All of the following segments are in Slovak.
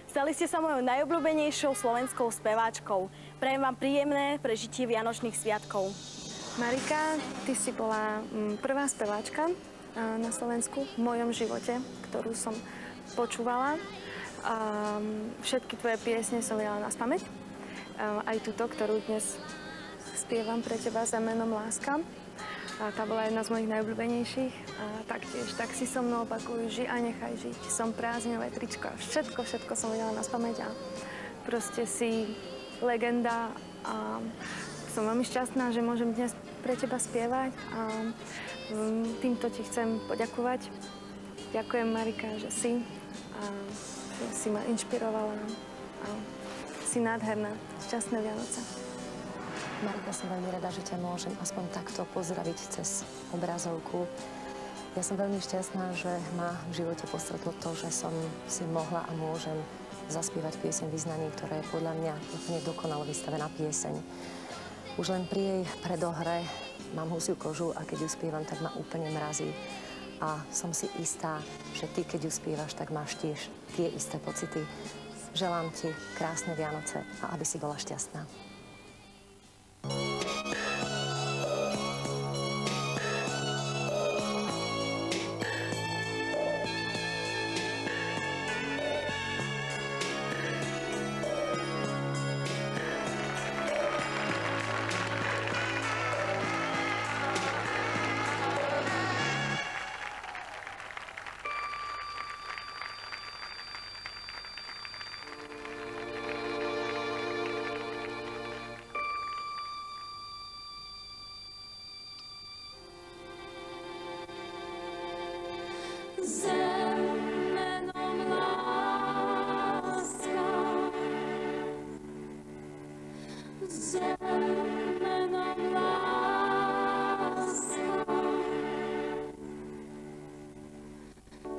Stali ste sa mojou najobľúbenejšou slovenskou speváčkou. Prajem vám príjemné prežitie Vianočných sviatkov. Marika, ty si bola prvá speváčka na Slovensku v mojom živote, ktorú som počúvala. Všetky tvoje piesne som vedela naspamäť. Aj túto, ktorú dnes spievam pre teba za menom Láska. Tá bola jedna z mojich najobľúbenejších. A taktiež Tak si so mnou opakuj, ži a nechaj žiť. Som prázdňové tričko. Všetko som vedela naspamäť a proste si legenda. A som veľmi šťastná, že môžem dnes pre teba spievať a týmto ti chcem poďakovať. Ďakujem, Marika, že si a že si ma inšpirovala a si nádherná. Šťastné Vianoce. Marika, som veľmi rada, že ťa môžem aspoň takto pozdraviť cez obrazovku. Ja som veľmi šťastná, že ma v živote postretlo to, že som si mohla a môžem zaspievať pieseň Vyznanie, ktorá je podľa mňa úplne dokonale vystavená pieseň. Už len pri jej predohre mám husiu kožu a keď ju spievam, tak ma úplne mrazí. A som si istá, že ty, keď ju spievaš, tak máš tiež tie isté pocity. Želám ti krásne Vianoce a aby si bola šťastná.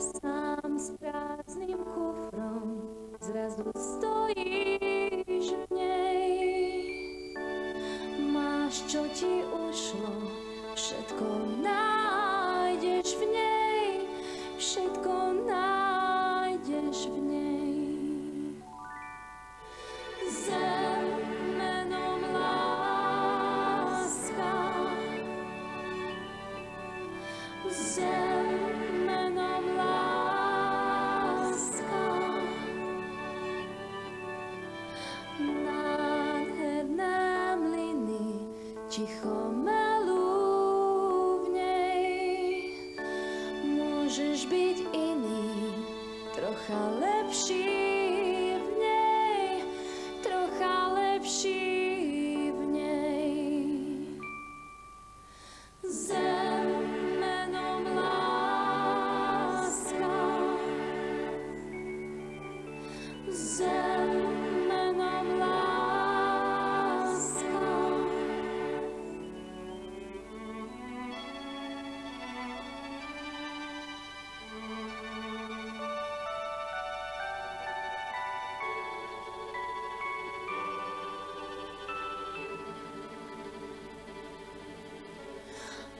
Sám s prázdnym kufrom zrazu stojíš v nej. Máš, čo ti ušlo, všetko nájdeš v nej, všetko nájdeš v nej. Zem menom láska, zem menom láska, nádherné mlyny ticho melú v nej. Môžeš byť iný, trocha lepší v nej, trocha lepší v nej. Zem menom láska, zem menom láska.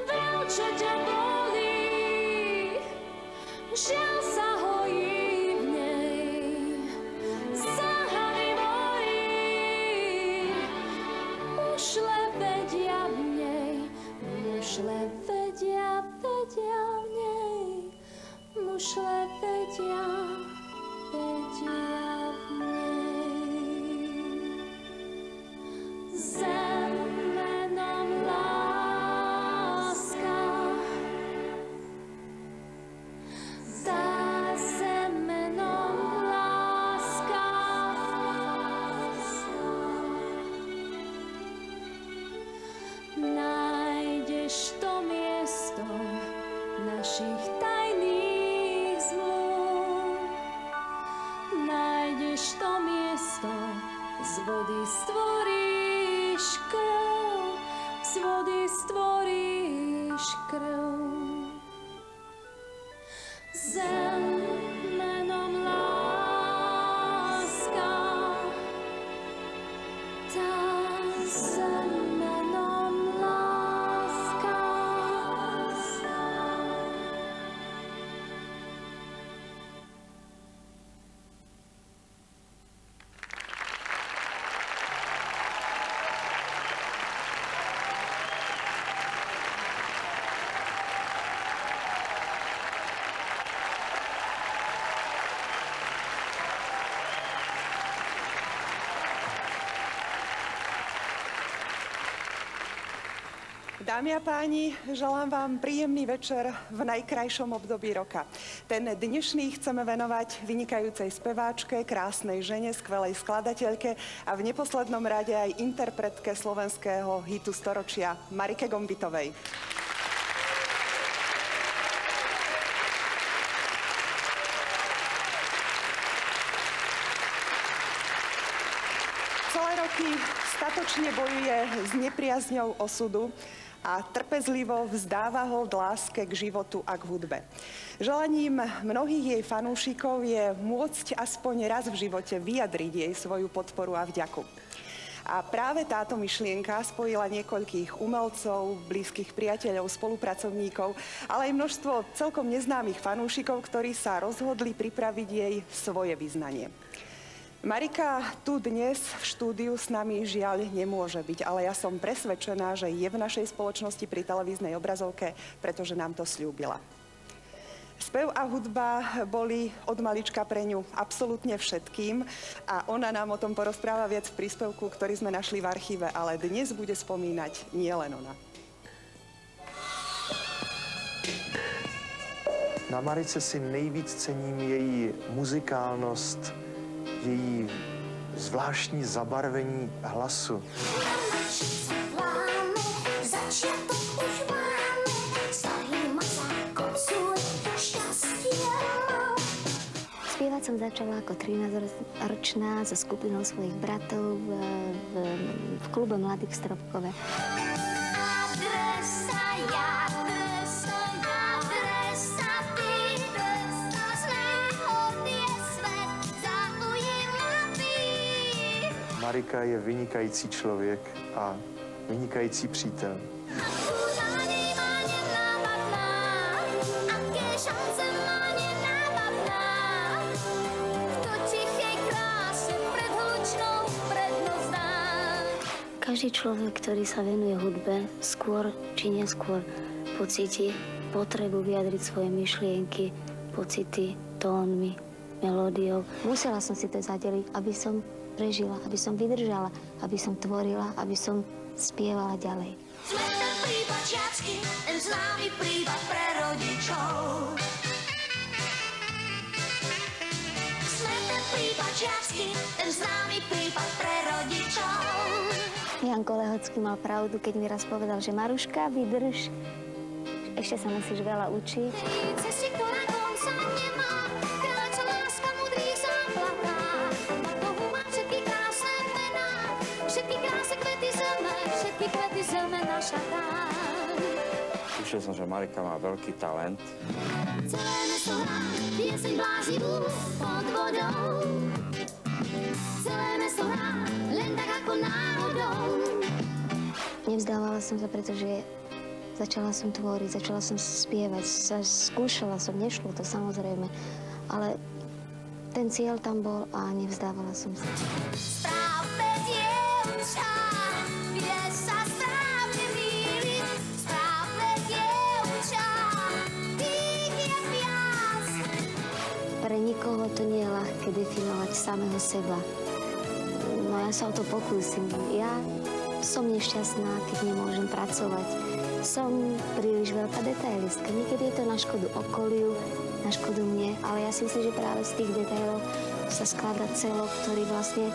Veľ, čo ťa bolí, žiaľ sa hojí v nej. Záhady mojí, mušle vedia v nej, mušle vedia v nej, mušle vedia v nej. Zem menom láska, tá zem menom láska. Nájdeš to miesto našich tajných zmluv, nájdeš to miesto, z vody stvoríš krv, z vody stvoríš krv. Zem menom láska, tá zem menom láska. Dámy a páni, želám vám príjemný večer v najkrajšom období roka. Ten dnešný chceme venovať vynikajúcej speváčke, krásnej žene, skvelej skladateľke a v neposlednom rade aj interpretke slovenského hitu storočia Marike Gombitovej. Celé roky statočne bojuje s nepriazňou osudu a trpezlivo vzdáva hold láske k životu a k hudbe. Želaním mnohých jej fanúšikov je môcť aspoň raz v živote vyjadriť jej svoju podporu a vďaku. A práve táto myšlienka spojila niekoľkých umelcov, blízkych priateľov, spolupracovníkov, ale aj množstvo celkom neznámych fanúšikov, ktorí sa rozhodli pripraviť jej svoje vyznanie. Marika tu dnes v štúdiu s nami žiaľ nemôže byť, ale ja som presvedčená, že je v našej spoločnosti pri televíznej obrazovke, pretože nám to sľúbila. Spev a hudba boli od malička pre ňu absolútne všetkým a ona nám o tom porozpráva viac v príspevku, ktorý sme našli v archíve, ale dnes bude spomínať nielen ona. Na Marice si nejvíc cením její muzikálnost, její zvláštní zabarvení hlasu. Spievať som začala ako 13-ročná so skupinou svojich bratov v klube Mladých v Stropkove. Marika je vynikající člověk a vynikající přítel. Každý človek, ktorý sa venuje hudbe, skôr či neskôr pocíti potrebu vyjadriť svoje myšlienky, pocity tónmi, melódiou. Musela som si to zadeliť, aby som prežila, aby som vydržala, aby som tvorila, aby som spievala ďalej. Sme ten prípad žiacky, ten známy prípad pre rodičov. Sme ten prípad žiacky, ten známy prípad pre rodičov. Janko Lehocký mal pravdu, keď mi raz povedal, že Maruška, vydrž, ešte sa musíš veľa učiť. Cesty, ktorá konca nemá, kráča láska mudrých záplatá. Na Bohu má všetky krásne mená, všetky krásne kvety zeme naša dáň. Tušil som, že Marika má veľký talent. Celé mesto hrá pieseň bláznivú pod vodou. Celé mesto hrá len tak ako náhodou. Nevzdávala som sa, pretože začala som tvoriť, začala som spievať, skúšala som, nešlo to samozrejme, ale ten cieľ tam bol a nevzdávala som sa. Správne dievča, kde sa správne míliť. Správne dievča, tých je viac. Pre nikoho to nie je ľahké definovať samého seba. No ja sa o to pokúsim. Ja som nešťastná, keď nemôžem pracovať. Som príliš veľká detailistka. Niekedy je to na škodu okoliu, na škodu mne, ale ja si myslím, že práve z tých detailov sa skladá celok, ktorý vlastne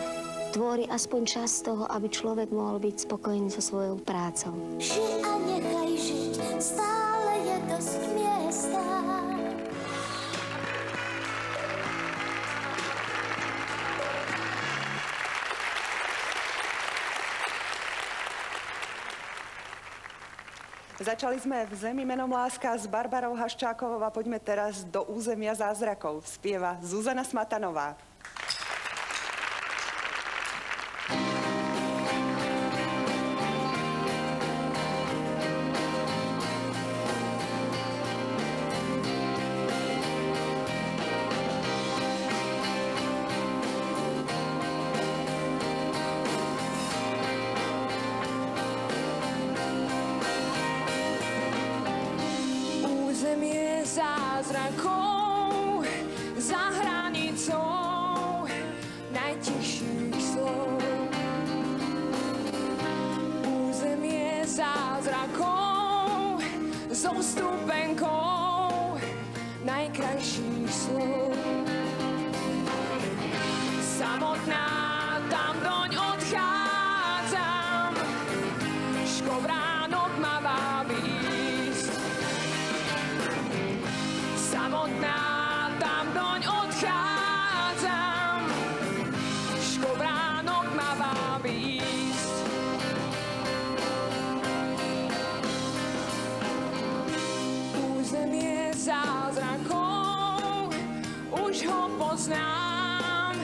tvorí aspoň časť toho, aby človek mohol byť spokojný so svojou prácou. Ži a nechaj žiť, stále je dosť miesta. Začali sme v Zemi menom láska s Barbarou Haščákovou a poďme teraz do územia zázrakov. Spieva Zuzana Smatanová. Územie zázrakov za hranicou najtichších slov. Územie zázrakov so stupenkou najkrajších slov. Samotná tam doň odchádzam, škovránok ma vábi ísť. Samotná tam doň odchádzam, škovránok ma vábi ísť. Územie zázrakov, už ho poznám,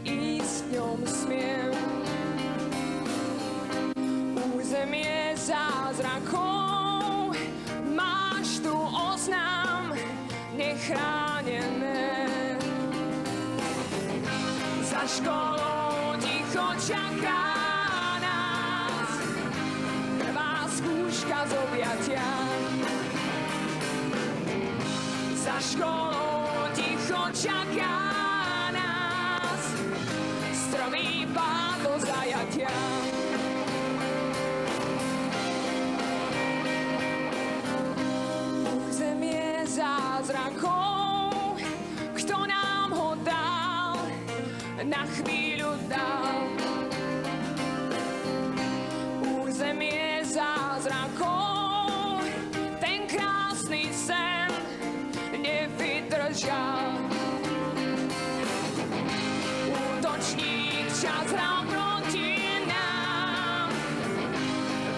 ísť v ňom smiem. Územie zázrakov, máš tu oznám, nechránené. Za školou ticho čaká nás prvá skúška z objatia. Za školou ticho čaká nás stromý pád do zajatia. Územie zázrakov, kto nám ho dal, na chvíľu dal. Územie zázrakov, ten krásny sen nevydržal. Útočník čas hral proti nám,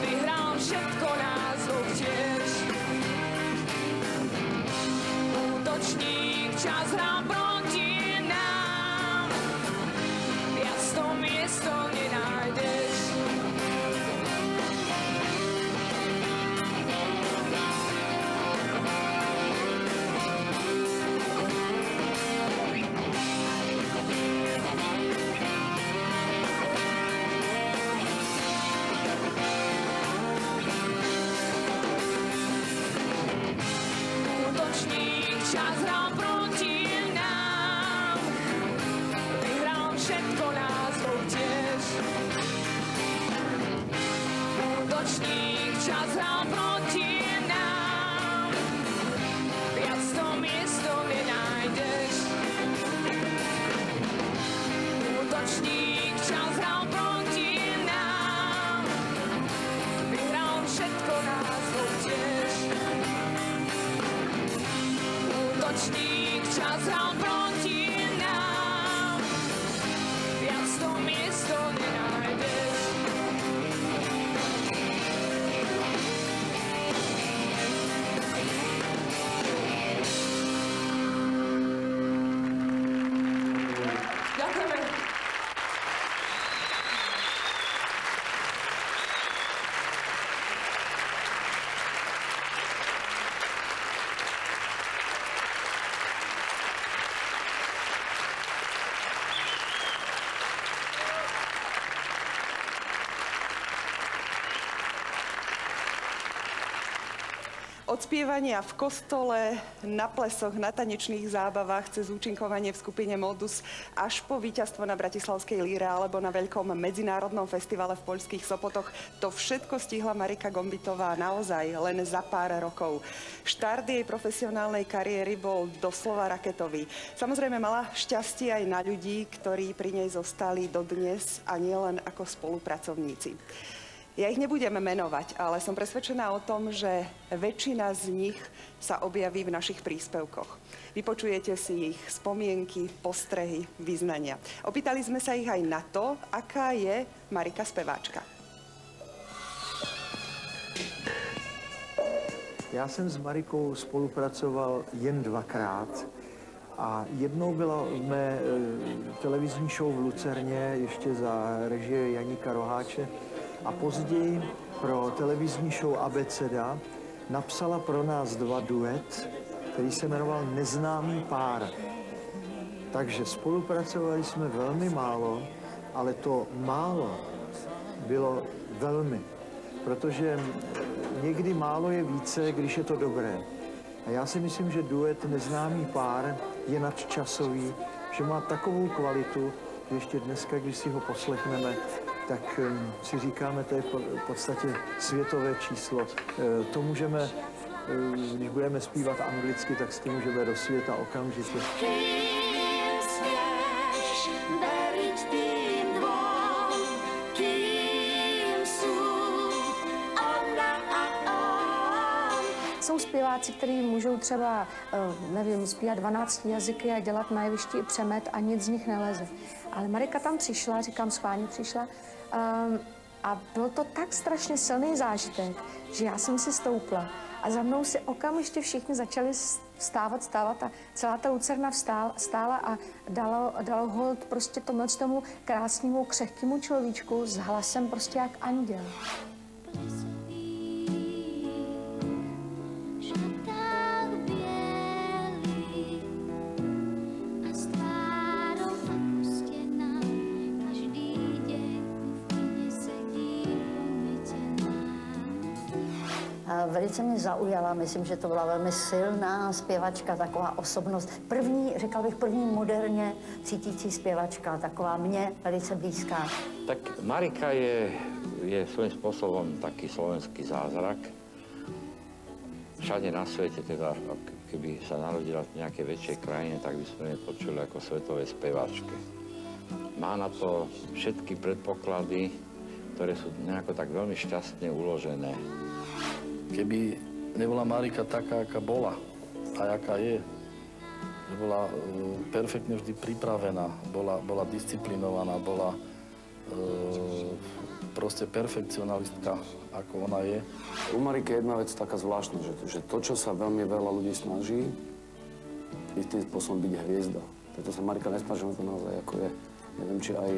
vyhral všetko nás dvoch tiež. Útočník čas hral proti nám, viac to miesto nenájdeš. Útočník čas hral proti nám, vyhral všetko nás dvoch tiež. Útočník čas hral proti nám, viac to miesto nenájdeš. Útočník čas hral proti nám, vyhral všetko nás dvoch tiež. Útočník čas hral proti nám, viac to miesto nenájdeš. Ďakujeme. Od spievania v kostole, na plesoch, na tanečných zábavách, cez účinkovanie v skupine Modus až po víťazstvo na Bratislavskej líre alebo na veľkom medzinárodnom festivale v poľských Sopotoch. To všetko stihla Marika Gombitová naozaj len za pár rokov. Štart jej profesionálnej kariéry bol doslova raketový. Samozrejme mala šťastie aj na ľudí, ktorí pri nej zostali dodnes a nielen ako spolupracovníci. Ja ich nebudem menovať, ale som presvedčená o tom, že väčšina z nich sa objaví v našich príspevkoch. Vypočujete si ich spomienky, postrehy, vyznania. Opýtali sme sa ich aj na to, aká je Marika speváčka. Já jsem s Marikou spolupracoval jen dvakrát. A jednou byla v mé televizní show v Lucerně, ještě za režie Janíka Roháče. A později pro televizní show Abeceda napsala pro nás dva duet, který se jmenoval Neznámý pár. Takže spolupracovali jsme velmi málo, ale to málo bylo velmi. Protože někdy málo je více, když je to dobré. A já si myslím, že duet Neznámý pár je nadčasový, že má takovou kvalitu, že ještě dneska, když si ho poslechneme, tak si říkáme, to je v podstatě světové číslo. To můžeme když budeme zpívat anglicky, tak s tím můžeme do světa okamžitě. Jsou zpěváci, kteří můžou třeba, nevím, zpívat 12 jazyky a dělat na jevišti i přemet a nic z nich neleze. Ale Marika tam přišla, říkám schválně přišla, a byl to tak strašně silný zážitek, že já jsem si stoupla a za mnou si okamžitě všichni začali vstávat a celá ta lucerna stála a dalo hold prostě tomu krásnému, křehkému človíčku s hlasem prostě jak anděl. Velice mě zaujala, myslím, že to byla velmi silná zpěvačka, taková osobnost. Řekla bych, první moderně cítící zpěvačka, taková mně velice blízká. Tak Marika je svojím spôsobom taký slovenský zázrak. Všade na svete, teda, keby sa narodila v nejakej väčšej krajine, tak by sme ju počuli ako svetovej speváčke. Má na to všetky predpoklady, ktoré sú nejako tak veľmi šťastne uložené. Keby nebola Marika taká, aká bola a aká je, že bola perfektne vždy pripravená, bola disciplinovaná, bola proste perfekcionalistka, ako ona je. U Mariky je jedna vec taká zvláštna, že to, čo sa veľmi veľa ľudí snaží, istým spôsobom byť hviezda. Preto sa Marika nesnažila to naozaj, ako je. Neviem, či aj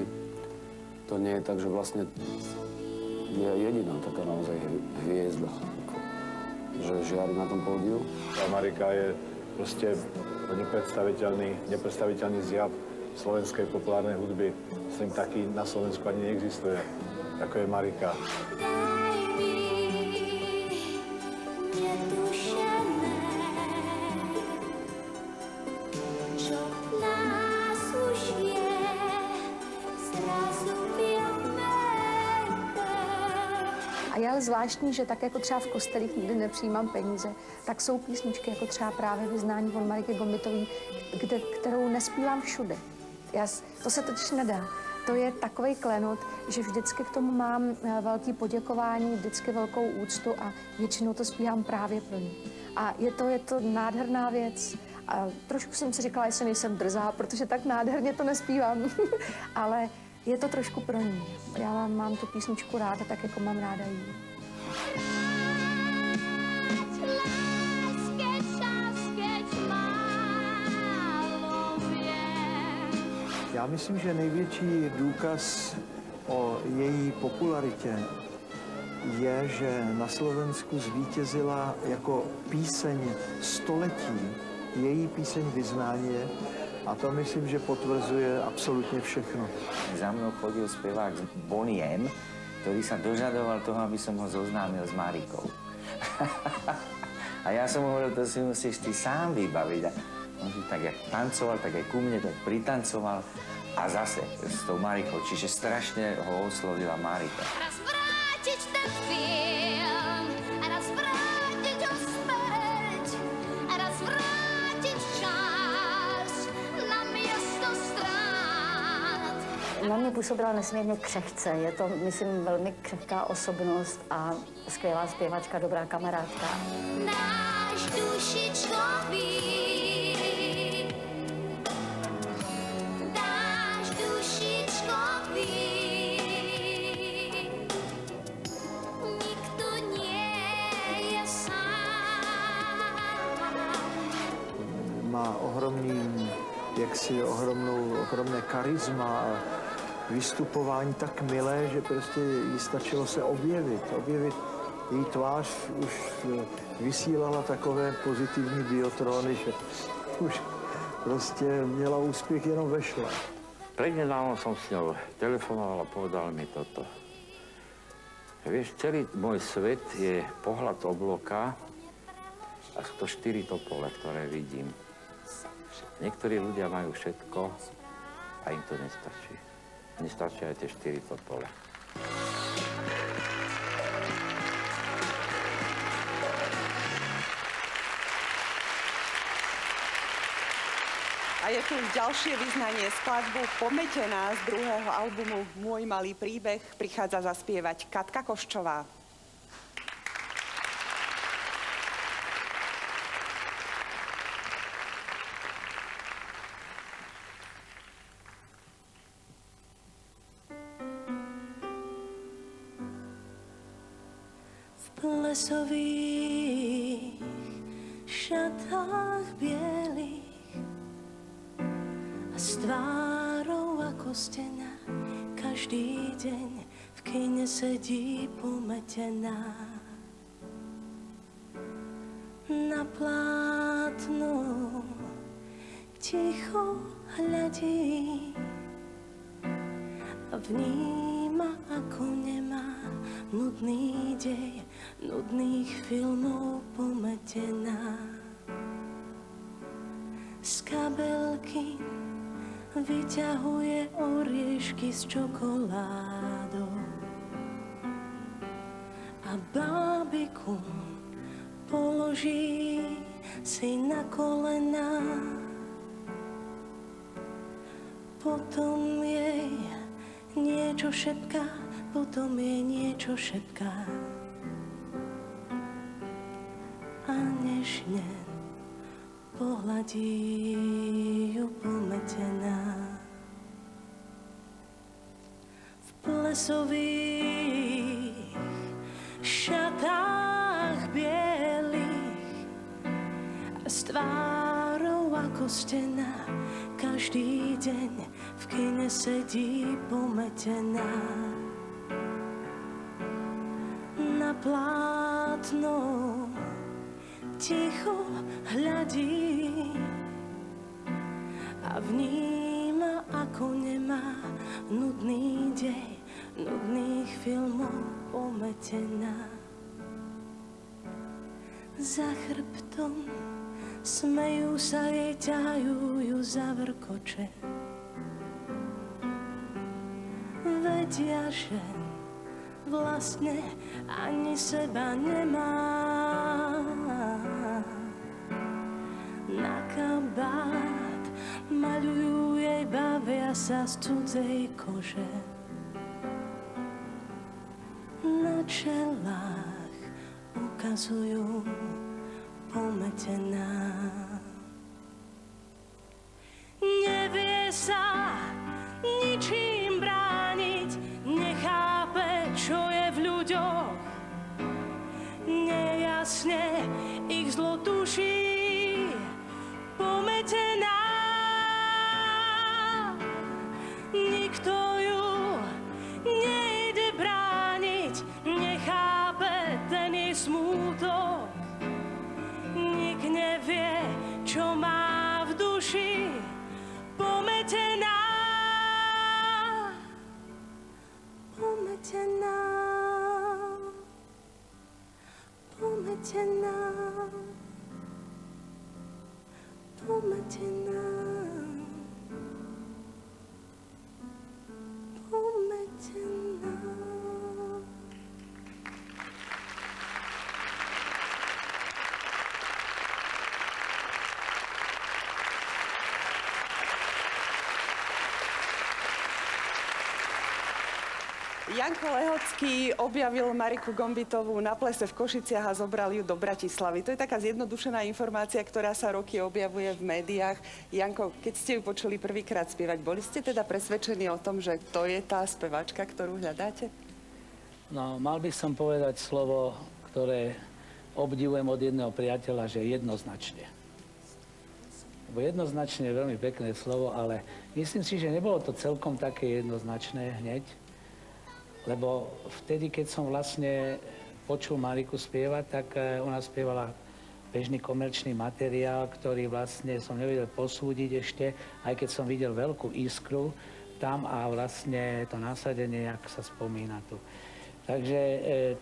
to nie je tak, že vlastne je jediná taká naozaj hviezda, že žiari na tom pódiu. Marika je proste nepredstaviteľný zjav slovenskej populárnej hudby. Myslím, taký na Slovensku ani neexistuje, ako je Marika. A je ale zvláštní, že tak jako třeba v kostelích nikdy nepřijímám peníze, tak jsou písničky jako třeba právě Vyznání od Mariky Gombitový, kterou nespívám všude. To se totiž nedá. To je takovej klenot, že vždycky k tomu mám velký poděkování, vždycky velkou úctu a většinou to zpívám právě pro ní. A je to nádherná věc. A trošku jsem si říkala, jestli nejsem drzá, protože tak nádherně to nespívám. Ale je to trošku pro ní. Já mám tu písničku ráda, tak jako mám ráda jí. Já myslím, že největší důkaz o její popularitě je, že na Slovensku zvítězila jako píseň století, její píseň Vyznání. A to myslím, že potvrzuje absolútne všechno. Za mnou chodil spevák Bonnie M, ktorý sa dožadoval toho, aby som ho zoznámil s Marikou. A ja som mu hovoril, to si musíš ty sám vybaviť. A on si tak jak tancoval, tak aj ku mne tak pritancoval a zase s tou Marikou. Čiže strašne ho oslovila Marika. Raz vrátiť ten film, a raz vrátiť ho späť, a raz vrátiť čas na miesto strát. Na mě působila nesmírně křehce. Je to, myslím, velmi křehká osobnost a skvělá zpěvačka, dobrá kamarádka. Náš dušičkový, náš dušičkový, nikto nie je sám. Má ohromné charisma a vystupování tak milé, že prostě jí stačilo se objevit. Její tvář už vysílala takové pozitivní biotróny, že už prostě měla úspěch jenom vešle. Prednedávno som s ňou telefonoval a povedal mi toto. Vieš, celý môj svet je pohľad obloka a sú to 4 topole, ktoré vidím. Niektorí ľudia majú všetko a im to nestačí. Nestačí aj tie 4 topole. A je tu ďalšie vyznanie, skladbu Pometená z druhého albumu Môj malý príbeh prichádza zaspievať Katka Koščová. V plesových šatách bielých a s tvárou ako stena každý deň v kine sedí pometená. Na plátno ticho hľadí a vníma, ako nemá nudný dej, nudných filmov pometená. Z kabelky vyťahuje oriešky s čokoládou a bábiku položí si na kolená. Potom jej niečo šepká, potom jej niečo šepká a nežne pohľadí ju pometená. V plesových šatách bielých a s tvárou ako stena každý deň v kine sedí pometená. Na plátno ticho hľadí a vníma, ako nemá nudný dej, nudných filmov pometená. Za chrbtom smejú sa jej, ťahajú ju za vrkoče. Vedia, že vlastne ani seba nemá. Na kabát maľujú jej, bavia sa z cudzej kože. Na čelách ukazujú pometená. Nevie sa ničím brániť, nechápe, čo je v ľuďoch. Nejasne ich zlo tuší, pometená. Nikto ju nejde brániť, nechápe ten jej smútok. Nik nevie, čo má v duši, pometená. Pometená. Pometená. Pometená. Pometená. Janko Lehocký objavil Mariku Gombitovú na plese v Košiciach a zobral ju do Bratislavy. To je taká zjednodušená informácia, ktorá sa roky objavuje v médiách. Janko, keď ste ju počuli prvýkrát spievať, boli ste teda presvedčení o tom, že to je tá speváčka, ktorú hľadáte? No, mal by som povedať slovo, ktoré obdivujem od jedného priateľa, že jednoznačne. Lebo jednoznačne je veľmi pekné slovo, ale myslím si, že nebolo to celkom také jednoznačné hneď. Lebo vtedy, keď som vlastne počul Mariku spievať, tak ona spievala bežný komerčný materiál, ktorý vlastne som nevedel posúdiť ešte, aj keď som videl veľkú iskru tam a vlastne to nasadenie, jak sa spomína tu. Takže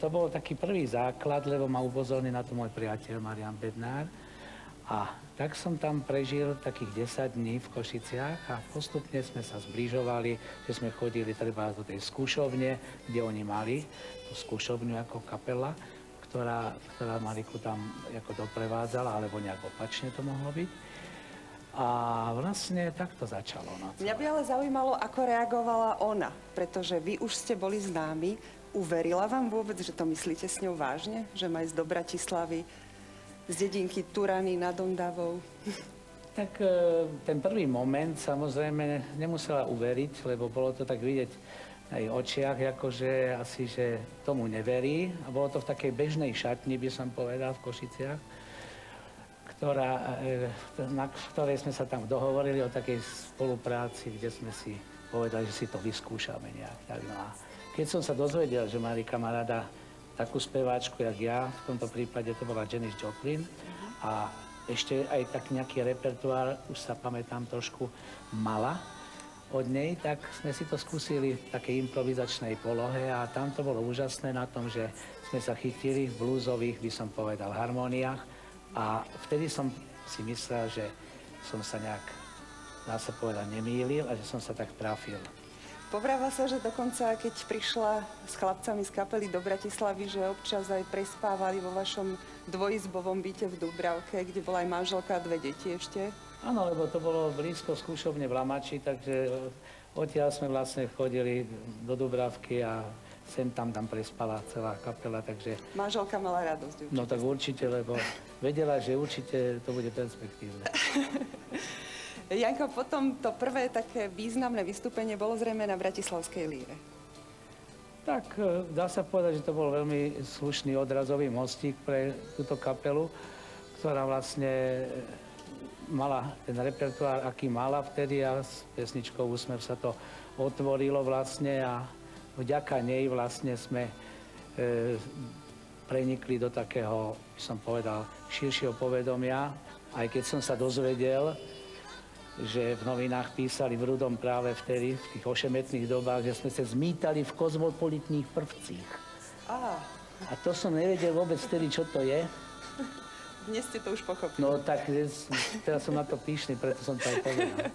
to bol taký prvý základ, lebo ma upozornil na to môj priateľ Marian Bednár. A tak som tam prežil takých 10 dní v Košiciach a postupne sme sa zbližovali, že sme chodili treba do tej skúšovne, kde oni mali tú skúšovňu ako kapela, ktorá Mariku tam ako doprevádzala, alebo nejak opačne to mohlo byť. A vlastne tak to začalo. No. Mňa by ale zaujímalo, ako reagovala ona, pretože vy už ste boli známi. Uverila vám vôbec, že to myslíte s ňou vážne? Že má ísť do Bratislavy, z dedinky Turany nad Ondavou? Tak ten prvý moment samozrejme nemusela uveriť, lebo bolo to tak vidieť na jej očiach, akože asi, že tomu neverí. A bolo to v takej bežnej šatni, by som povedal, v Košiciach, v ktorej sme sa tam dohovorili o takej spolupráci, kde sme si povedali, že si to vyskúšame nejak. Tak, no a keď som sa dozvedel, že Marika má rada takú speváčku, jak ja, v tomto prípade to bola Janis Joplin, a ešte aj tak nejaký repertoár, už sa pamätám trošku, mala od nej, tak sme si to skúsili v takej improvizačnej polohe a tam to bolo úžasné na tom, že sme sa chytili v bluesových, by som povedal, harmóniách a vtedy som si myslel, že som sa nejak, dá sa povedať, nemýlil a že som sa tak trafil. Povráva sa, že dokonca, keď prišla s chlapcami z kapely do Bratislavy, že občas aj prespávali vo vašom dvojizbovom byte v Dúbravke, kde bola aj manželka a 2 deti ešte. Áno, lebo to bolo blízko skúšovne v Lamači, takže odtiaľ sme vlastne chodili do Dúbravky a sem tam prespala celá kapela, takže... Manželka mala radosť určite. No tak určite, lebo vedela, že určite to bude perspektívne. Janko, potom to prvé také významné vystúpenie bolo zrejme na Bratislavskej líre. Tak, dá sa povedať, že to bol veľmi slušný odrazový mostík pre túto kapelu, ktorá vlastne mala ten repertoár, aký mala vtedy a s pesničkou Úsmev sa to otvorilo vlastne a vďaka nej vlastne sme prenikli do takého, by som povedal, širšieho povedomia, aj keď som sa dozvedel, že v novinách písali v Rudom práve vtedy, v tých ošemetných dobách, že sme sa zmítali v kozmopolitných prvcích. A to som nevedel vôbec vtedy, čo to je. Dnes ste to už pochopili. No tak teraz som na to pyšný, preto som to aj povedal.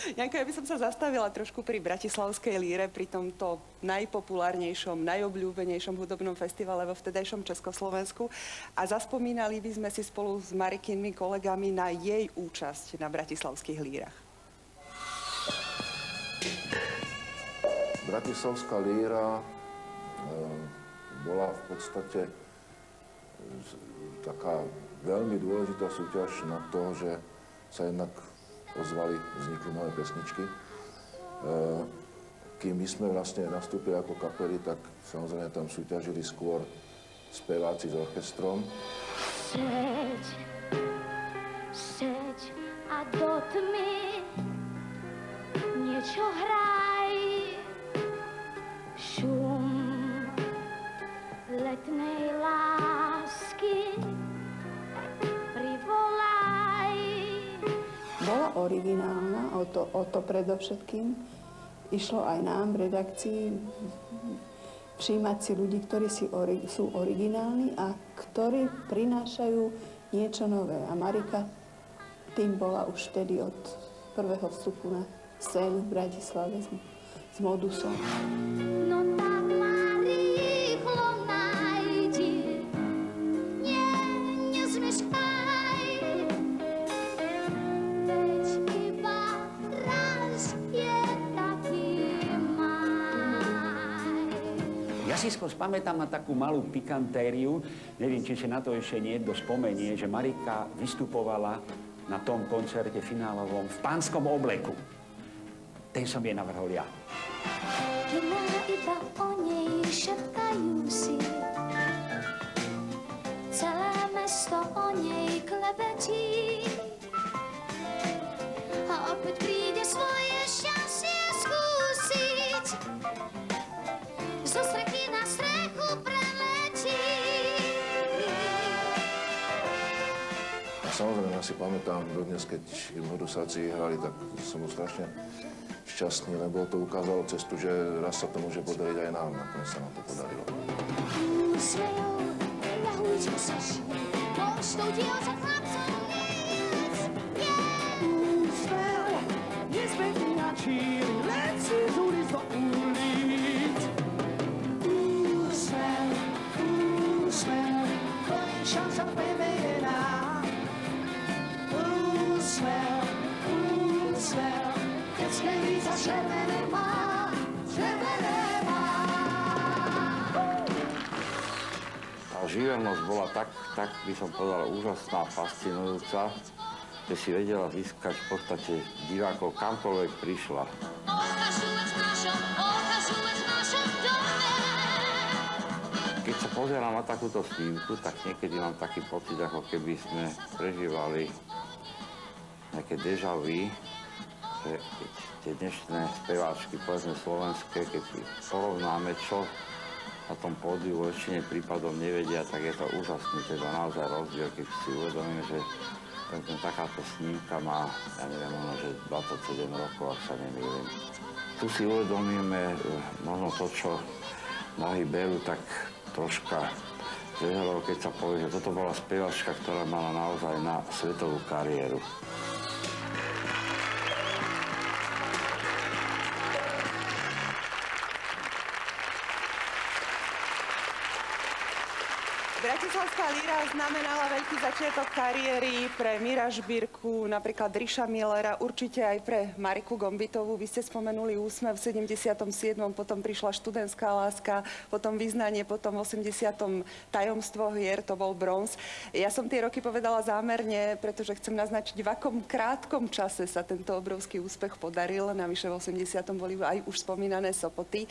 Janko, ja by som sa zastavila trošku pri Bratislavskej líre, pri tomto najpopulárnejšom, najobľúbenejšom hudobnom festivale vo vtedajšom Československu. A zaspomínali by sme si spolu s Marikynými kolegami na jej účasť na bratislavských lírach. Bratislavská líra bola v podstate taká veľmi dôležitá súťaž na to, že sa jednak ozvali, vznikli nové pesničky. Kým my sme vlastne nastúpili ako kapely, tak samozrejme tam súťažili skôr speváci s orchestrom. Seď a do tmy niečo hraj. Šum letnej lásky privolaj. Bola originálna, o to predovšetkým. Išlo aj nám v redakcii všímať si ľudí, ktorí sú originálni a ktorí prinášajú niečo nové. A Marika tým bola už vtedy od prvého vstupu na scénu v Bratislave s Modusom. No tak ma rýchlo nájdi, nezmeškaj. Veď iba raz je taký maj. Ja si skôr pamätám na takú malú pikantériu, neviem, či si na to ešte niekto spomenie, že Marika vystupovala na tom koncerte finálovom v pánskom obleku. Ten som jej navrhol ja. Kina iba o nej šepkajú si, celé mesto o nej klebetí. A opäť príde svoje šťastie skúsiť, zo strechy na strechu preletí. A samozrejme, ja si pamätám dodnes, keď v Modusáci hrali, tak som bol strašne šťastný, lebo to ukázalo cestu, že raz sa to môže podariť aj nám. Nakoniec sa nám to podarilo. Úsmev, ľahúčko sa šíri, poštou dievčat chlapcom víc. Úsmev, nezvedný na číri, len si z ulic do ulic. Úsmev, konečná sa premenená. Úsmev, červené má, červené má. Tá živelnosť bola tak by som povedal, úžasná, fascinujúca, že si vedela získať v podstate divákov kamkoľvek prišla. Keď sa pozerám na takúto snímku, tak niekedy mám taký pocit, ako keby sme prežívali nejaké déjà vu, že keď tie dnešné speváčky, povedzme slovenské, keď porovnáme, čo na tom pódiu vo väčšine prípadov nevedia, tak je to úžasný, teda naozaj rozdiel, keď si uvedomím, že takáto snímka má, ja neviem, možno, že 27 rokov, ak sa nemýlim. Tu si uvedomíme možno to, čo mnohí berú tak troška zehľadov, keď sa povie, že toto bola spevačka, ktorá mala naozaj na svetovú kariéru. Bratislavská líra znamenala veľký začiatok kariéry pre Míra Žbírku, napríklad Ríša Millera, určite aj pre Mariku Gombitovú. Vy ste spomenuli Úsmev v 77., potom prišla Študentská láska, potom Vyznanie, potom v 80. Tajomstvo hier, to bol bronz. Ja som tie roky povedala zámerne, pretože chcem naznačiť, v akom krátkom čase sa tento obrovský úspech podaril. Navyše v 80. boli aj už spomínané Sopoty.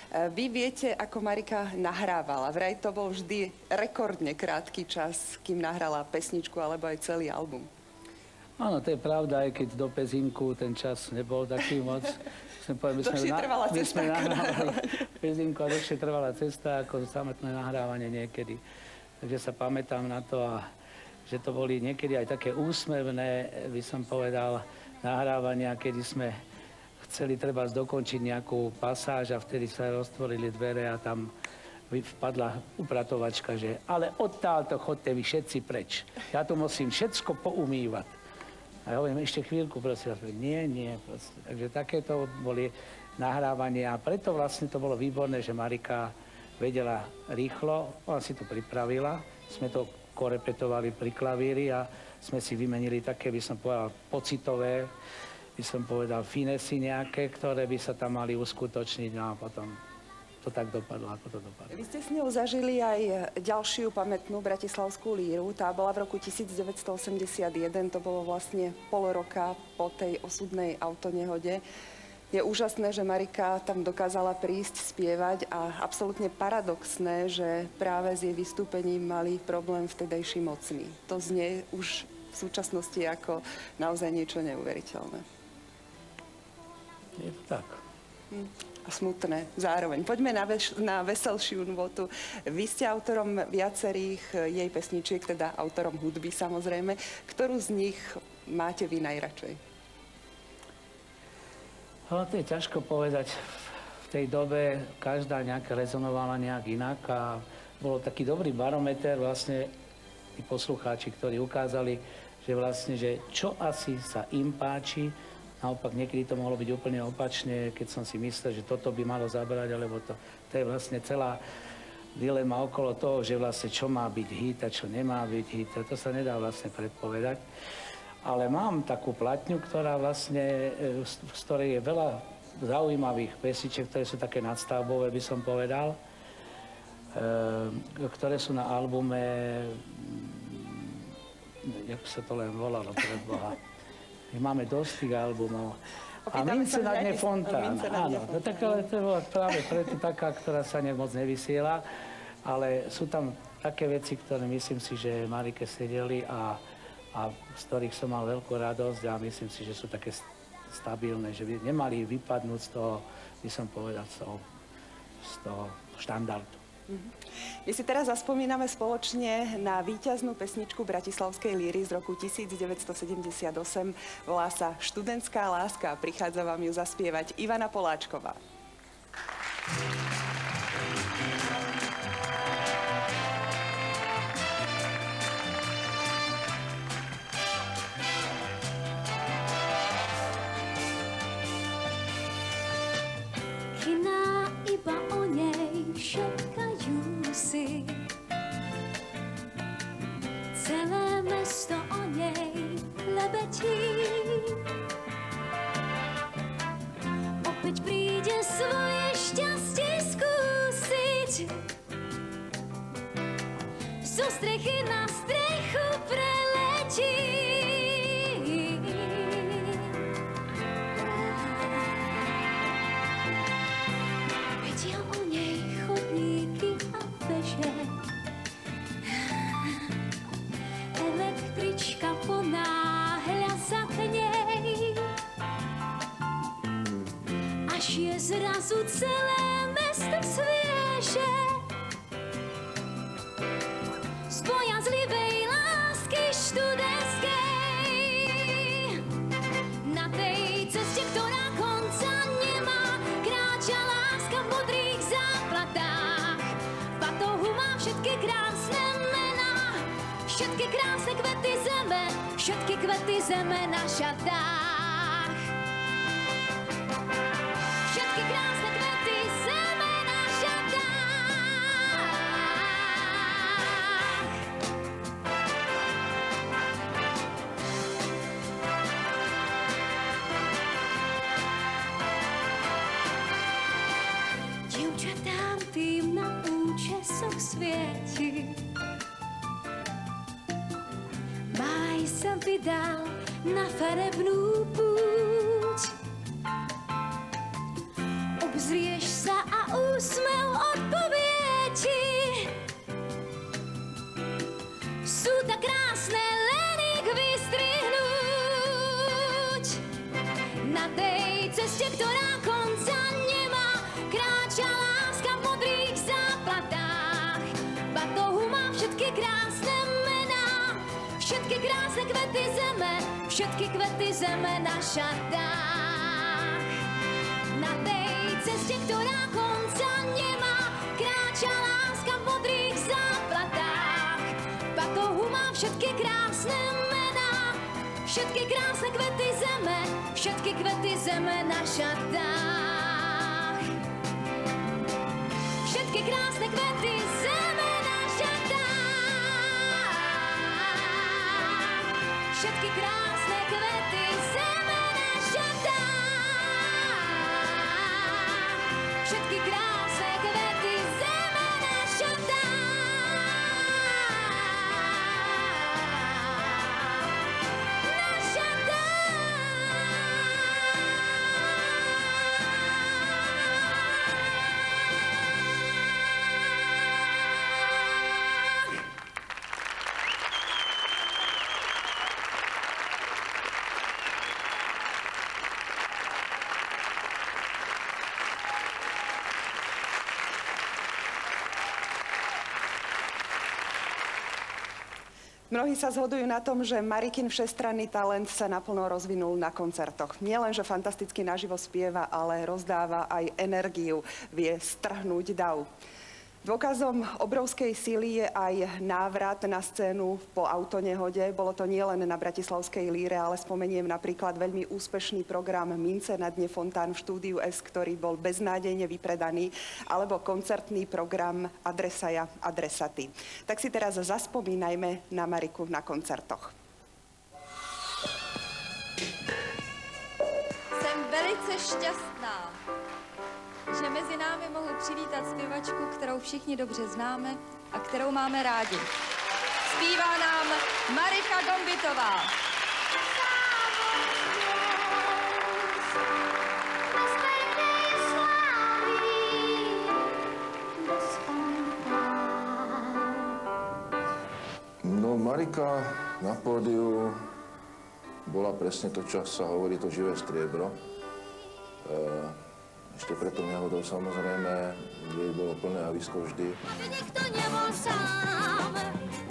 Vy viete, ako Marika nahrávala. Vraj to bol vždy rekordne krátky čas, kým nahrala pesničku alebo aj celý album. Áno, to je pravda, aj keď do Pezinku ten čas nebol taký moc. Dlhšie trvala cesta. Pezinku a dlhšie trvala cesta ako samotné nahrávanie niekedy. Takže sa pamätám na to, a že to boli niekedy aj také úsmevné, by som povedal, nahrávania, kedy sme chceli treba dokončiť nejakú pasáž a vtedy sa roztvorili dvere a tam vpadla upratovačka, že ale odtáľto chodte vy všetci preč. Ja tu musím všetko poumývať. A ja hovorím, ešte chvíľku, prosím vás. Nie, proste. Takže takéto boli nahrávania a preto vlastne to bolo výborné, že Marika vedela rýchlo, ona si to pripravila, sme to korepetovali pri klavíri a sme si vymenili také, by som povedal, pocitové, by som povedal, finesy nejaké, ktoré by sa tam mali uskutočniť, no a potom to tak dopadlo, ako to dopadlo. Vy ste s ňou zažili aj ďalšiu pamätnú bratislavskú líru. Tá bola v roku 1981, to bolo vlastne pol roka po tej osudnej autonehode. Je úžasné, že Marika tam dokázala prísť, spievať a absolútne paradoxné, že práve s jej vystúpením mali problém vtedajší mocní. To znie už v súčasnosti ako naozaj niečo neuveriteľné. Je to tak. A smutné zároveň. Poďme na veselšiu notu. Vy ste autorom viacerých jej pesničiek, teda autorom hudby samozrejme. Ktorú z nich máte vy najradšej? No, to je ťažko povedať. V tej dobe každá nejaká rezonovala nejak inak a bolo taký dobrý barometer vlastne tí poslucháči, ktorí ukázali, že vlastne, že čo asi sa im páči. Naopak, niekedy to mohlo byť úplne opačne, keď som si myslel, že toto by malo zabrať, alebo to je vlastne celá dilema okolo toho, že vlastne čo má byť hit a čo nemá byť hit. To sa nedá vlastne predpovedať. Ale mám takú platňu, ktorá vlastne, z ktorej je veľa zaujímavých pesničiek, ktoré sú také nadstavbové, by som povedal, ktoré sú na albume, jak sa to len volalo, pre Boha. My máme dosť tých albumov. A Mince na dne Fontán. Áno, tak ale to bola práve preto taká, ktorá sa moc nevysiela. Ale sú tam také veci, ktoré myslím si, že Marike sedeli a z ktorých som mal veľkú radosť a myslím si, že sú také stabilné, že by nemali vypadnúť z toho, by som povedal, z toho štandardu. My si teraz zaspomíname spoločne na víťaznú pesničku bratislavskej líry z roku 1978. Volá sa Študentská láska a prichádza vám ju zaspievať Ivana Poláčková. Chyná iba o nej šepkajú si. Celé mesto o nej lebetí. teď príde svoje šťastie skúsiť. Zo strechy na strechu preletí. Vedia o nej chodníky a veže. Električka ponáhľa za k nej. Až je zrazu celé mesto svieže. Z bojazlivej lásky študentskej. Na tej ceste, ktorá konca nemá, kráča láska v modrých záplatách. V batohu má všetky krásne mená, všetky krásne kvety zeme, všetky kvety zeme na šatách. Všetky krásne kvety zeme na šatách. Dievčatám tým na účesoch svieti. Máj sa vydal na farebnú púť. Obzrieš sa a úsmev odpovie ti. Sú tak krásne, len ich vystrihnúť. Na tej ceste, ktorá konca nemá, kráča láska v modrých záplatách. V batohu má všetky krásne mená, všetky krásne kvety zeme, všetky kvety zeme na šatách. Na tej ceste, ktorá konca nemá, kráča láska v modrých záplatách. V batohu má všetky krásne mená, všetky krásne kvety zeme, všetky kvety zeme na šatách. Všetky krásne kvety zeme na šatách. Všetky krásne kvety zeme na šatách. Všetky krásne kvety zeme na Mnohí sa zhodujú na tom, že Marikin všestranný talent sa naplno rozvinul na koncertoch. Nielen, že fantasticky naživo spieva, ale rozdáva aj energiu, vie strhnúť dav. Dôkazom obrovskej síly je aj návrat na scénu po autonehode. Bolo to nielen na Bratislavskej Líre, ale spomeniem napríklad veľmi úspešný program Mince na dne Fontán v štúdiu S, ktorý bol beznádejne vypredaný, alebo koncertný program Adresaja Adresaty. Tak si teraz zaspomínajme na Mariku na koncertoch. Jsem velice šťastná, že mezi námi mohu přivítat zpěvačku, kterou všichni dobře známe a kterou máme rádi. Zpívá nám Marika Gombitová. No, Marika na pódiu bola presne to, čo sa hovorí, to živé striebro. Ešte pred tou nehodou samozrejme, jej bolo plné avisko vždy. Aby niekto nebol sám,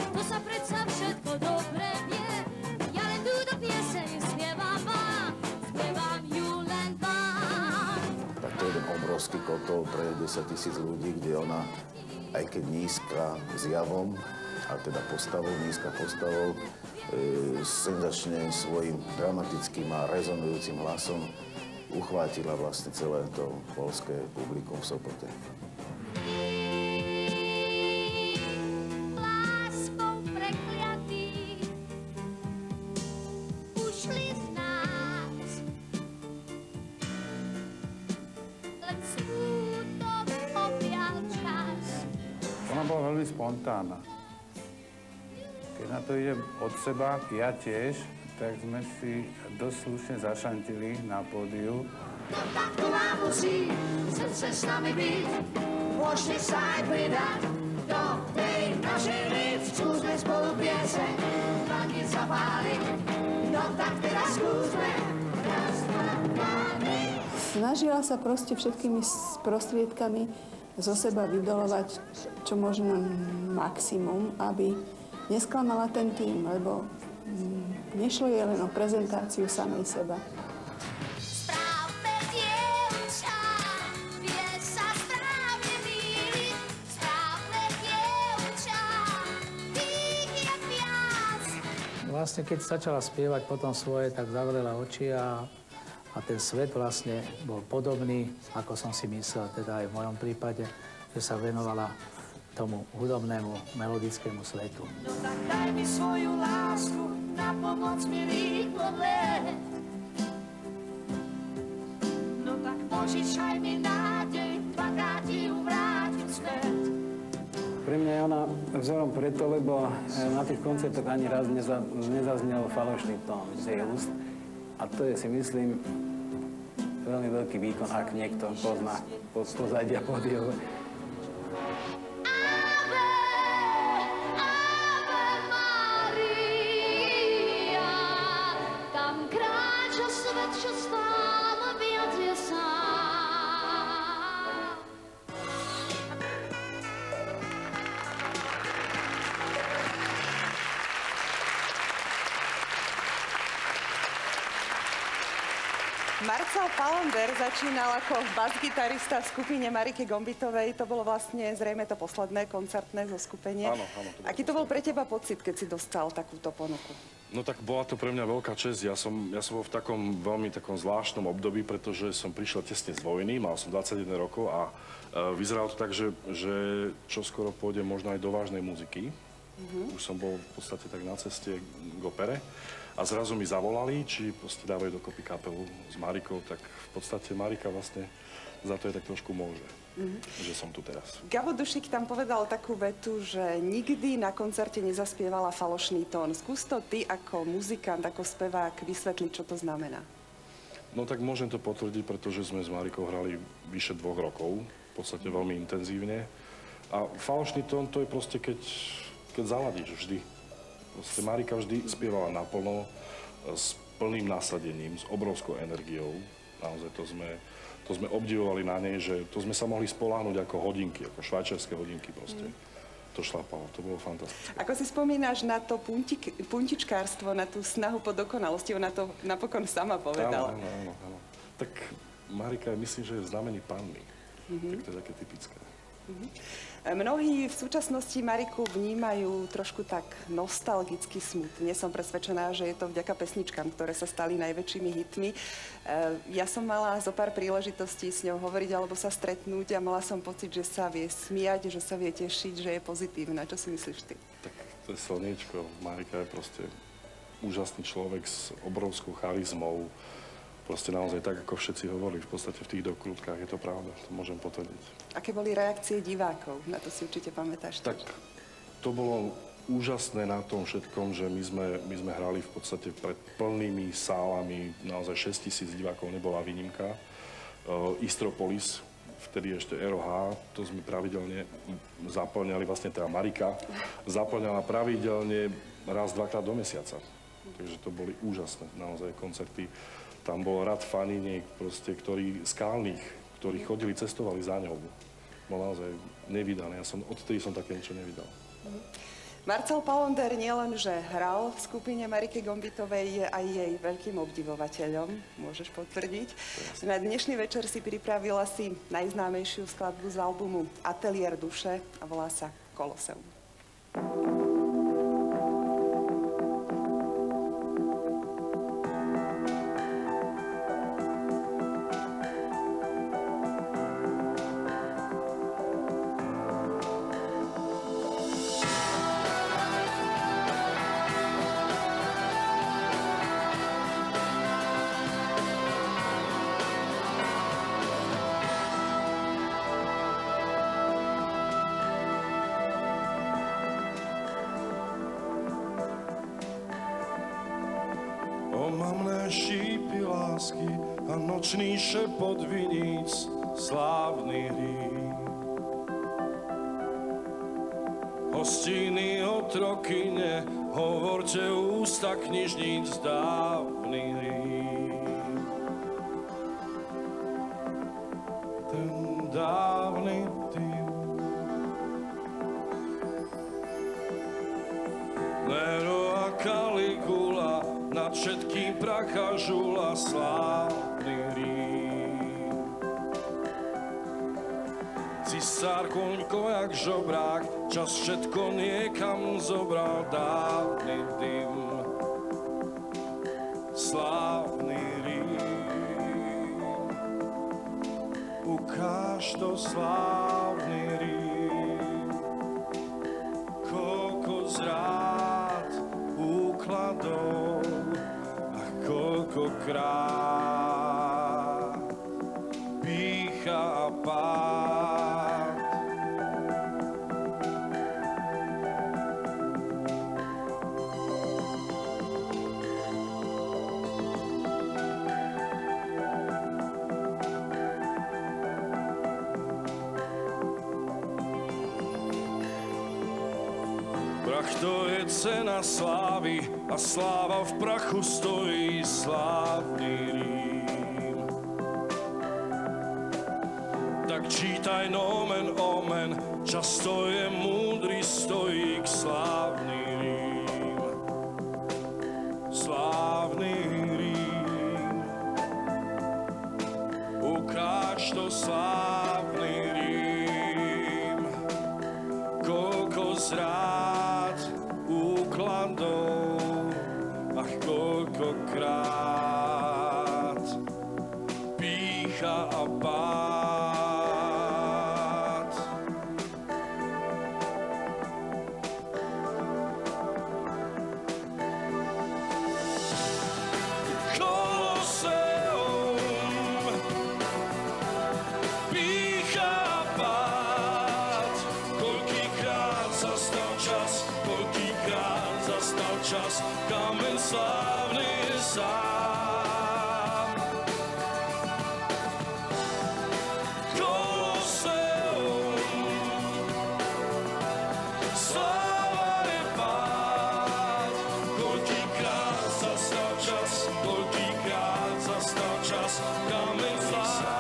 to sa predsa všetko dobre vie. Ja len túto pieseň spievam vám, spievam ju len vám. Tak to je jeden obrovský kotol pre 10 000 ľudí, kde ona, aj keď nízka zjavom, a teda postavou, nízka postavou, senzačne svojim dramatickým a rezonujúcim hlasom uchvátila vlastne celé to poľské publikum v Sopote. Láskou prekliatý ušli z nás. veľmi spontánna. Keď na to idem od seba, ja tiež, tak sme si dosť slušne zašantili na pódiu. Takto vám musí srdce s nami byť, môžete sa aj pridať do tej našej riť. Skúsme spolu pieseň, tanky zapáliť, no tak teraz skúsme. Raz, dva, pány. Snažila sa proste všetkými prostriedkami zo seba vydolovať čo možno maximum, aby nesklamala ten tým, lebo nešlo je len o prezentáciu samej seba. Vlastne, keď začala spievať potom svoje, tak zavrela oči a ten svet vlastne bol podobný, ako som si myslel, teda aj v mojom prípade, že sa venovala tomu hudobnému, melodickému svetu. No tak daj mi svoju lásku, na pomoc mi rýchlo vleď. No tak požičaj mi nádej, dvakrát ti ju vrátim späť. Pre mňa je ona vzorom preto, lebo na tých koncertoch ani raz nezaznel falošný tón z jej úst. A to je, si myslím, veľmi veľký výkon, ak niekto pozná pozadia pódiové. Marcel Palander začínal ako bas-gitarista v skupine Mariky Gombitovej. To bolo vlastne zrejme to posledné koncertné zoskupenie. Áno. Aký to bol pre teba pocit, keď si dostal takúto ponuku? No tak bola to pre mňa veľká česť. Ja som bol v takom veľmi zvláštnom období, pretože som prišiel tesne z vojny, mal som 21 rokov a vyzeralo to tak, že čoskoro pôjdem možno aj do vážnej muziky. Už som bol v podstate tak na ceste k opere. A zrazu mi zavolali, či proste dávajú dokopy kapelu s Marikou, tak v podstate Marika vlastne za to je tak trošku môže, že som tu teraz. Gabo Dušik tam povedal takú vetu, že nikdy na koncerte nezaspievala falošný tón. Skús to ty ako muzikant, ako spevák vysvetliť, čo to znamená. No tak môžem to potvrdiť, pretože sme s Marikou hrali vyše 2 rokov, v podstate veľmi intenzívne. A falošný tón to je proste, keď zaladíš vždy. Proste Marika vždy spievala naplno, s plným nasadením, s obrovskou energiou. Naozaj to sme obdivovali na nej, že to sme sa mohli spoľahnúť ako hodinky, ako švajčiarske hodinky proste. To šlapalo, to bolo fantastické. Ako si spomínaš na to puntičkárstvo, na tú snahu po dokonalosti, ona to napokon sama povedala. Áno. Tak Marika, myslím, že je v znamení panny. Tak to je také typické. Mnohí v súčasnosti Mariku vnímajú trošku tak nostalgicky smutne. Som presvedčená, že je to vďaka pesničkám, ktoré sa stali najväčšími hitmi. Ja som mala zo pár príležitostí s ňou hovoriť alebo sa stretnúť a mala som pocit, že sa vie smiať, že sa vie tešiť, že je pozitívna. Čo si myslíš ty? Tak to je slniečko. Marika je proste úžasný človek s obrovskou charizmou. Proste naozaj tak, ako všetci hovorili, v podstate v tých dokrutkách, je to pravda, to môžem potvrdiť. Aké boli reakcie divákov? Na to si určite pamätáš. Tak to bolo úžasné na tom všetkom, že my sme hrali v podstate pred plnými sálami, naozaj 6 000 divákov nebola výnimka. Istropolis, vtedy ešte ROH, to sme pravidelne zaplňali, vlastne teda Marika zaplňala pravidelne raz, 2-krát do mesiaca. Takže to boli úžasné naozaj koncerty. Tam bol rad faniniek, proste, skálnych, ktorí chodili, cestovali za ňou. Bol naozaj nevydané. Odtedy som také niečo nevydal. Marcel Palander nielen, že hral v skupine Mariky Gombitovej, je aj jej veľkým obdivovateľom, môžeš potvrdiť. Na dnešný večer si pripravila si najznámejšiu skladbu z albumu Ateliér duše a volá sa Koloseum. omamné šípy lásky a nočný šepot viníc, slávny hrík. Hostiny otrokyne, hovorte ústa knižníc, dávny hrík. Ten dávny tým. Nero a Caligula, nad všetkým pracha žula, slávny Rím. Cisár koňko jak žobrák, čas všetko niekam zobral, dávny dym. Slávny Rím. Ukáž to, slávny Rím. Koľko zrád, úkladov a koľkokrát pýcha a pád. Prach to je cena slávy a sláva v prachu stojí, slávny Rím. Tak čítaj nomen omen, často je múdry stojík, slávny Rím. Slávny Rím. Ukáž to, slávny Rím. Koľko zrád, úkladov, ach koľkokrát pýcha a pád. Koloseum pýcha a pád. Koľkýkrát zastal čas, koľkýkrát zastal čas, kameň slávny je sám. Koloseum, sláva je pád. Koľkýkrát zastal čas, koľkýkrát zastal čas, kameň sám.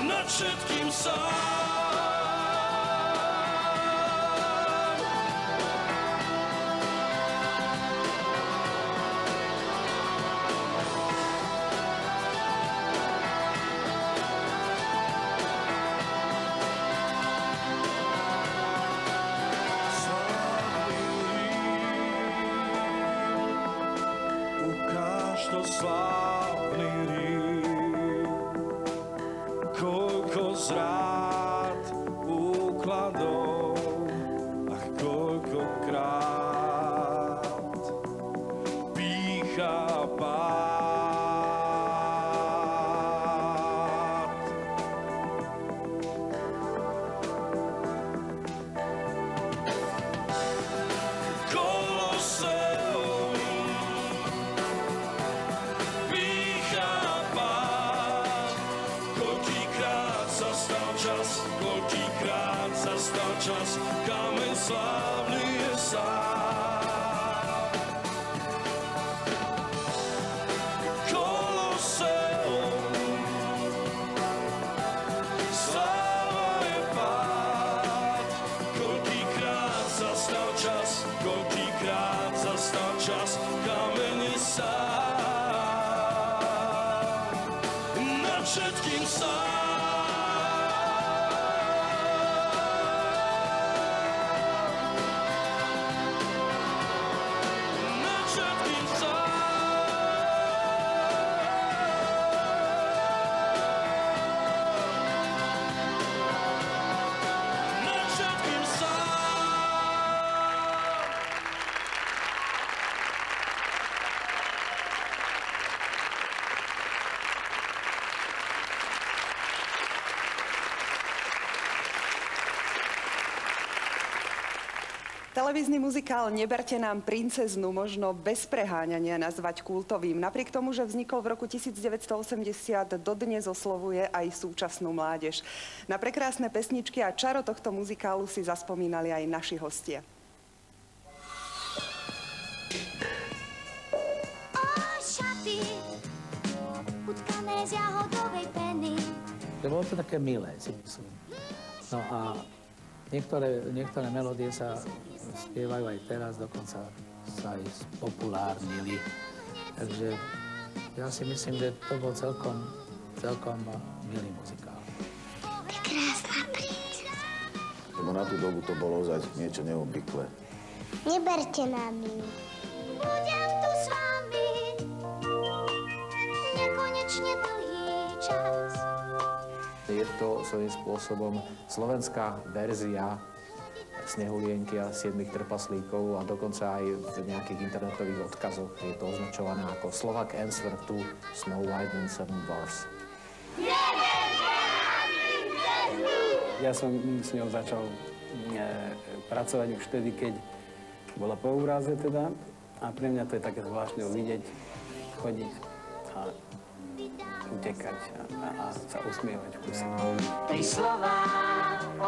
Nad všetkým sám. Ukáž to, slávny Rím. Koľko zrád, úkladov, ach koľkokrát pýcha a pád. Koloseum pýcha a pád. Koľkýkrát zastal čas, koľkýkrát zastal čas, kameň slávny je sám. Koloseum, sláva je pád. Koľkýkrát zastal čas, koľkýkrát zastal čas, kameň je sám. Nad všetkým sám. Nad všetkým sám. Nad všetkým sám. Televízny muzikál Neberte nám princeznu možno bez preháňania nazvať kultovým. Napriek tomu, že vznikol v roku 1980, dodnes oslovuje aj súčasnú mládež. Na prekrásne pesničky a čaro tohto muzikálu si zaspomínali aj naši hostia. Utkané z jahodovej peny. Bolo to také milé, si myslím. No a niektoré melódie sa spievajú aj teraz, dokonca sa aj spopulárnili. Takže ja si myslím, že to bol celkom milý muzikál. Krásna princezna. Lebo na tú dobu to bolo ozaj niečo neobvyklé. Neberte nám ju. Budem tu s vami nekonečne dlhý čas. Je to svojím spôsobom slovenská verzia Snehulienky a 7 trpaslíkov a dokonca aj v nejakých internetových odkazoch je to označované ako Slovak answer to Snow White and Seven Dwarfs. Ja som s ňou začal pracovať už vtedy, keď bola po úraze teda a pre mňa to je také zvláštne vidieť, chodiť a utekať a sa usmievať v kuse. Tri slova,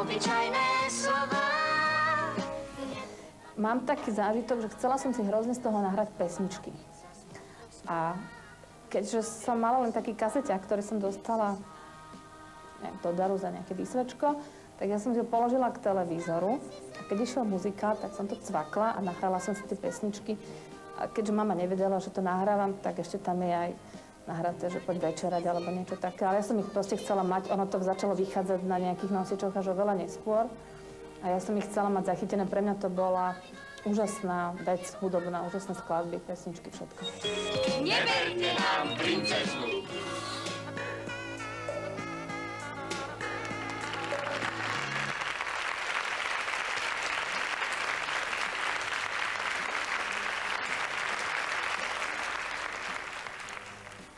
obyčajné slova. Mám taký zážitok, že chcela som si hrozne z toho nahrať pesničky. A keďže som mala len taký kaseťák, ktorý som dostala do daru za nejaké výsvečko, tak ja som si ho položila k televízoru. A keď išiel muzikál, tak som to cvakla a nahrala som si tie pesničky. A keďže mama nevedela, že to nahrávam, tak ešte tam je aj nahraté, že poď večerať alebo niečo také. Ale ja som ich proste chcela mať, ono to začalo vychádzať na nejakých nosičoch až oveľa neskôr. A ja som ich chcela mať zachytené. Pre mňa to bola úžasná vec, hudobná, úžasné skladby, pesničky, všetko. Neberte nám princeznu.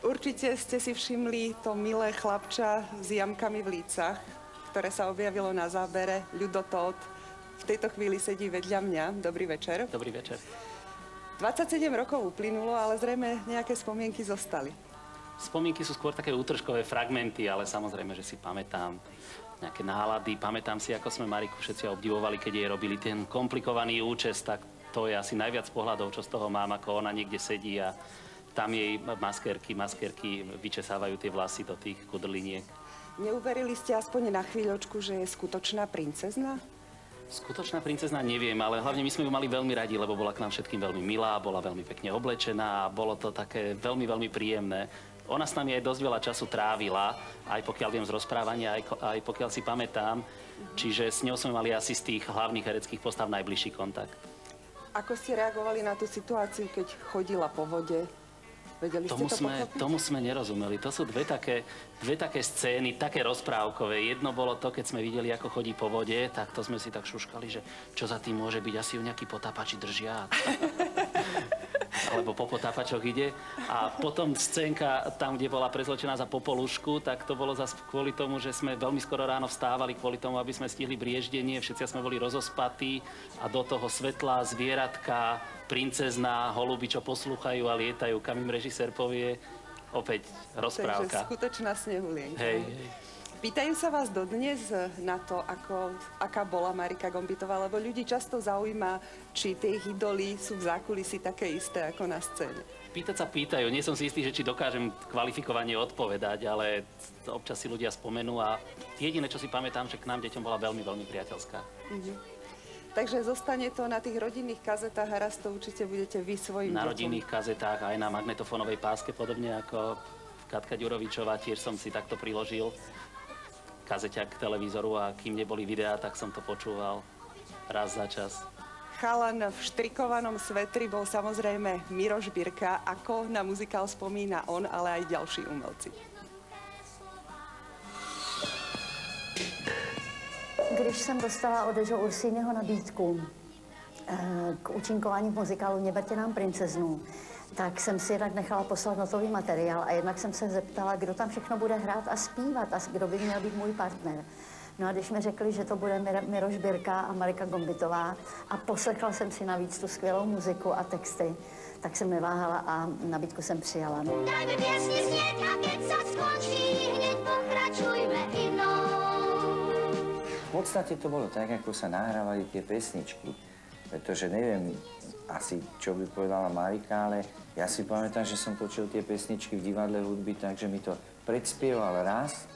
Určite ste si všimli to milé chlapča s jamkami v lícach, ktoré sa objavilo na zábere, Ľudo Tóth. V tejto chvíli sedí vedľa mňa. Dobrý večer. Dobrý večer. 27 rokov uplynulo, ale zrejme nejaké spomienky zostali. Spomienky sú skôr také útržkové fragmenty, ale samozrejme, že si pamätám nejaké nálady. Pamätám si, ako sme Mariku všetci obdivovali, keď jej robili ten komplikovaný účes, tak to je asi najviac pohľadov, čo z toho mám, ako ona niekde sedí a tam jej maskérky vyčesávajú tie vlasy do tých kudrliniek. Neuverili ste aspoň na chvíľočku, že je skutočná princezna? Skutočná princezna neviem, ale hlavne my sme ju mali veľmi radi, lebo bola k nám všetkým veľmi milá, bola veľmi pekne oblečená a bolo to také veľmi, veľmi príjemné. Ona s nami aj dosť veľa času trávila, aj pokiaľ viem z rozprávania, aj pokiaľ si pamätám. Čiže s ňou sme mali asi z tých hlavných hereckých postav najbližší kontakt. Ako ste reagovali na tú situáciu, keď chodila po vode? Vedeli ste to pochopiť? Tomu sme nerozumeli. To sú dve také scény, také rozprávkové. Jedno bolo to, keď sme videli, ako chodí po vode, tak to sme si tak šuškali, že čo za tým môže byť, asi ju nejakí potápači držia. Alebo po potápačoch ide. A potom scénka tam, kde bola prezlečená za popolušku, tak to bolo zase kvôli tomu, že sme veľmi skoro ráno vstávali, kvôli tomu, aby sme stihli brieždenie. Všetci sme boli rozospatí a do toho svetlá, zvieratka, princezná, holuby, čo poslúchajú a lietajú, kam im režisér povie, opäť rozprávka. Takže skutočná Snehulienka. Hej. Pýtajú sa vás dodnes na to, aká bola Marika Gombitová, lebo ľudí často zaujíma, či tie ich idoly sú v zákulisí také isté ako na scéne. Pýtať sa pýtajú. Nie som si istý, že či dokážem kvalifikovane odpovedať, ale občas si ľudia spomenú a jediné, čo si pamätám, že k nám deťom bola veľmi, veľmi priateľská. Takže zostane to na tých rodinných kazetách a raz to určite budete vy svojim Na deťom. rodinných kazetách, aj na magnetofónovej páske, podobne ako Katka Ďurovičová, tiež som si takto priložil kazeťak k televízoru a kým neboli videá, tak som to počúval raz za čas. Chalan v štrikovanom svetri bol samozrejme Miroš Birka. Ako na muzikál spomína on, ale aj ďalší umelci? Když jsem dostala od Joe Ursiniho nabídku k účinkování v muzikálu Neberte nám princeznu, tak jsem si jednak nechala poslat notový materiál a jednak jsem se zeptala, kdo tam všechno bude hrát a zpívat a kdo by měl být můj partner. No a když mi řekli, že to bude Miroš Birka a Marika Gombitová a poslechla jsem si navíc tu skvělou muziku a texty, tak jsem neváhala a nabídku jsem přijala. Dajme pěsni znieť a keď sa skončí, hneď pokračujme inou. V podstate to bolo tak, ako sa nahrávali tie pesničky, pretože neviem asi, čo by povedala Marika, ale ja si pamätám, že som točil tie pesničky v divadle hudby, takže mi to predspieval raz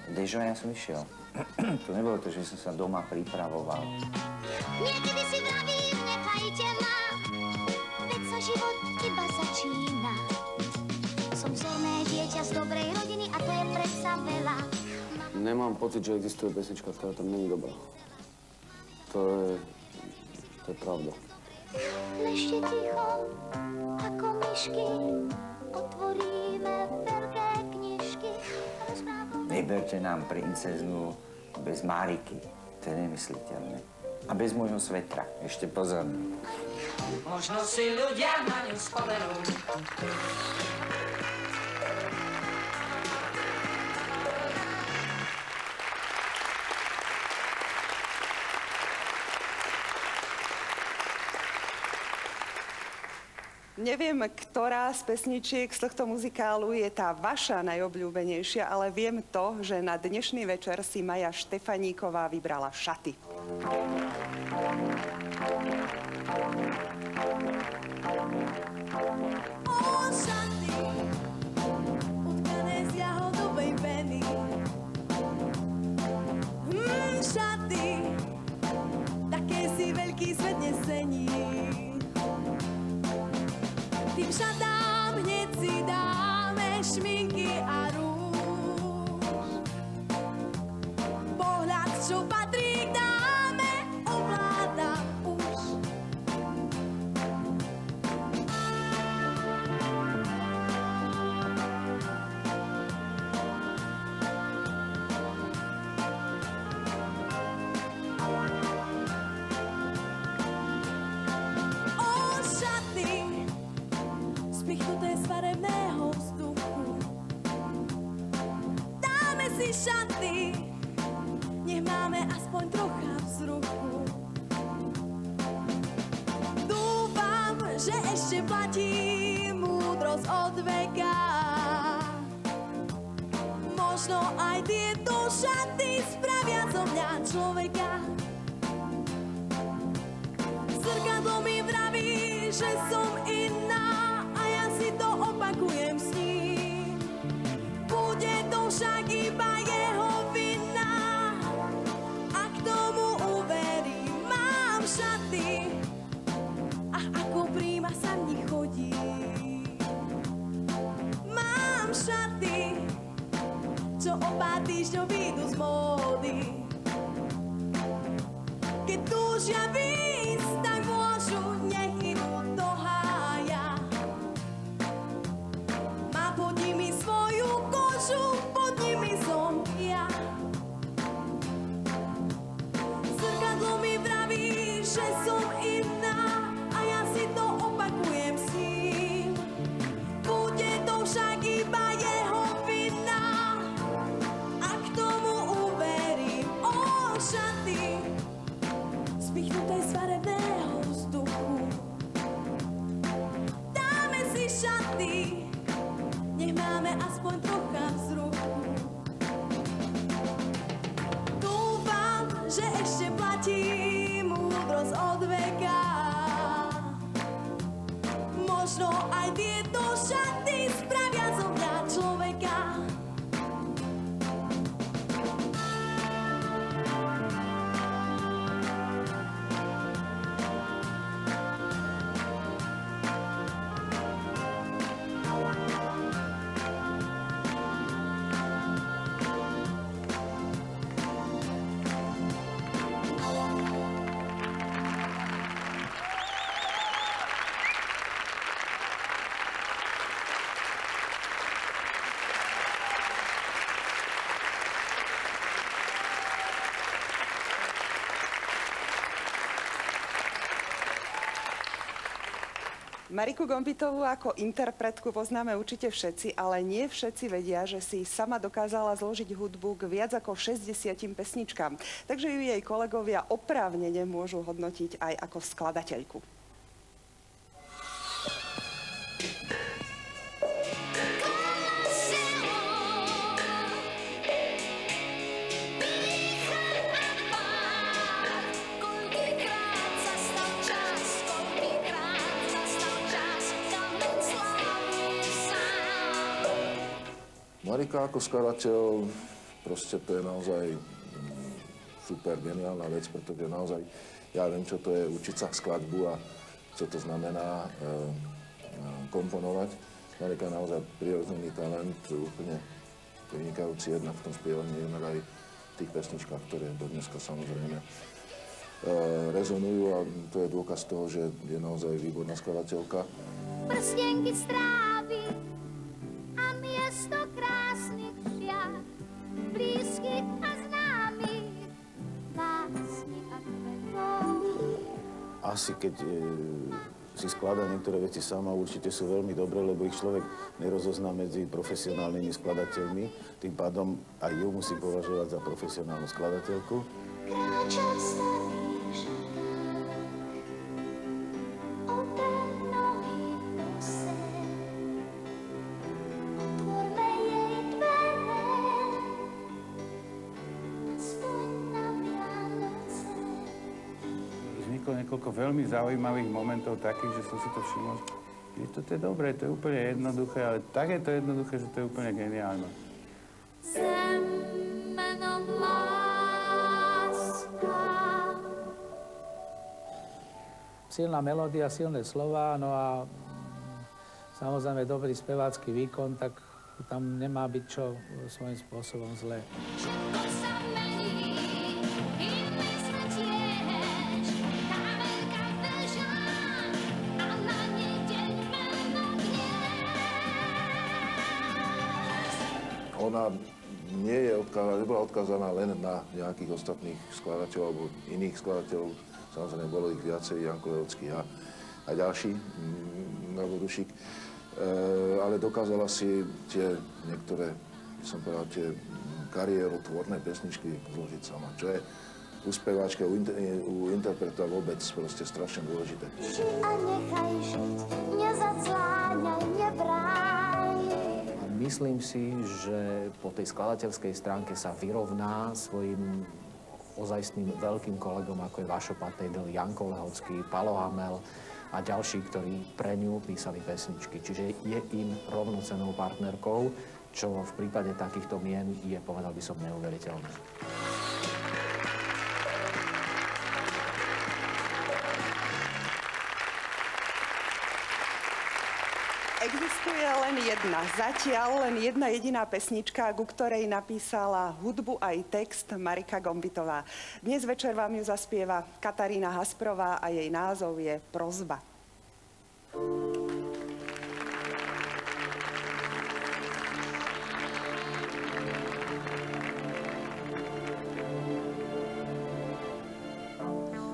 Dežo a ja som išiel. To nebolo to, že som sa doma pripravoval. Niekedy si vravím, nechajte ma, veď sa život iba začína. Som vzorné dieťa z dobrej rodiny a to je predsa veľa. Nemám pocit, že existuje pesnička, ktorá tam není dobrá. To je pravda. Ležte ticho, ako myšky, otvoríme veľké knižky. Neberte nám princeznu bez Mariky. To je nemysliteľné. A bez môjho svetra. Ešte pozorný. Možno si ľudia na ňu spomenú. Neviem, ktorá z pesničiek z tohto muzikálu je tá vaša najobľúbenejšia, ale viem to, že na dnešný večer si Maja Štefaníková vybrala Šaty. Šaty, utkané z jahodovej peny. Šaty, také si veľký svet nesení. Tým šatám hneď si dáme šminky a rúž. Pohľad, čo patrí k dáme, ovláda už. Spichnuté z farebného vzduchu. Dáme si šaty, nech máme aspoň trocha vzruchu. Dúfam, že ešte platí múdrosť od veka. Možno aj tieto šaty spravia zo mňa človeka. Zrkadlo mi vraví, že som iná, to opakujem s ním. Bude to však iba jeho vina. A k tomu uverím, mám šaty. A ako príma sa v nich chodí. Mám šaty, čo o pár týždňov vyjdu z módy. Keď túžia výjsť, tak môžu, nech idú do hája. Pod nimi svoju kožu, pod nimi som ja. Zrkadlo mi vraví, že som iná a ja si to opakujem s ním. Bude to však iba jeho vina. A k tomu uverím, šaty, spichnuté z farebného vzduchu. Dáme si šaty, nech máme aspoň trocha vzruchu. Dúfam, že ešte platí múdrosť od veka. Možno aj tieto šaty spravia zo mňa človeka. Mariku Gombitovú ako interpretku poznáme určite všetci, ale nie všetci vedia, že si sama dokázala zložiť hudbu k viac ako 60 pesničkám. Takže ju jej kolegovia oprávnene môžu hodnotiť aj ako skladateľku. Marika ako skladateľ, proste to je naozaj super geniálna vec, pretože naozaj ja viem, čo to je učiť sa skladbu a čo to znamená komponovať. Marika naozaj prirodzený talent, úplne vynikajúci jednak v tom spievaní, jednak aj v tých pesničkách, ktoré do dneska samozrejme rezonujú a to je dôkaz toho, že je naozaj výborná skladateľka. Prstenky strávy a miesto krásnych šiat, blízkych a známych, básni a kvetov. Asi keď si skladá niektoré veci sama, určite sú veľmi dobré, lebo ich človek nerozozná medzi profesionálnymi skladateľmi. Tým pádom aj ju musí považovať za profesionálnu skladateľku. Kráča starý šatách, oper nohy do sen. Otvorme jej dvere, aspoň na Vianoce. Vzniklo niekoľko veľmi zaujímavých momentov takých, že som si to všimol, že toto je dobré, to je úplne jednoduché, ale tak je to jednoduché, že to je úplne geniálne. Zem menom láska. Silná melódia, silné slová, no a samozrejme dobrý spevácky výkon, tak tam nemá byť čo svojím spôsobom zlé. Ona nebola odkázaná len na nejakých ostatných skladateľov alebo iných skladateľov. Samozrejme, bolo ich viacej, Janko Lehocký a ďalší, Gabo Dušík. Ale dokázala si tie niektoré, som povedal, tie kariérotvorné pesničky zložiť sama, čo je u speváčky, u interpreta vôbec proste strašne dôležité. Ži a nechaj žiť, nezacláňaj, nebráň. Myslím si, že po tej skladateľskej stránke sa vyrovná svojim ozajstným veľkým kolegom, ako je Vašo Patejdl, Janko Lehocký, Palo Hamel a ďalší, ktorí pre ňu písali pesničky. Čiže je im rovnocennou partnerkou, čo v prípade takýchto mien je, povedal by som, neuveriteľné. Existuje len jedna, zatiaľ len jedna jediná pesnička, ku ktorej napísala hudbu aj text Marika Gombitová. Dnes večer vám ju zaspieva Katarína Hasprová a jej názov je Prosba.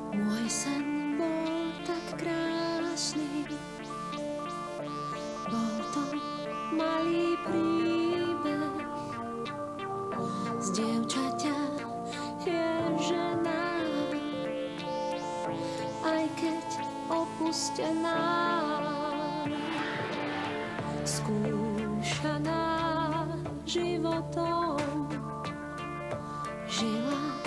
Môj sen bol tak krásny, bol to malý príbeh z dievčaťa je žena, aj keď opustená, skúšaná životom, žila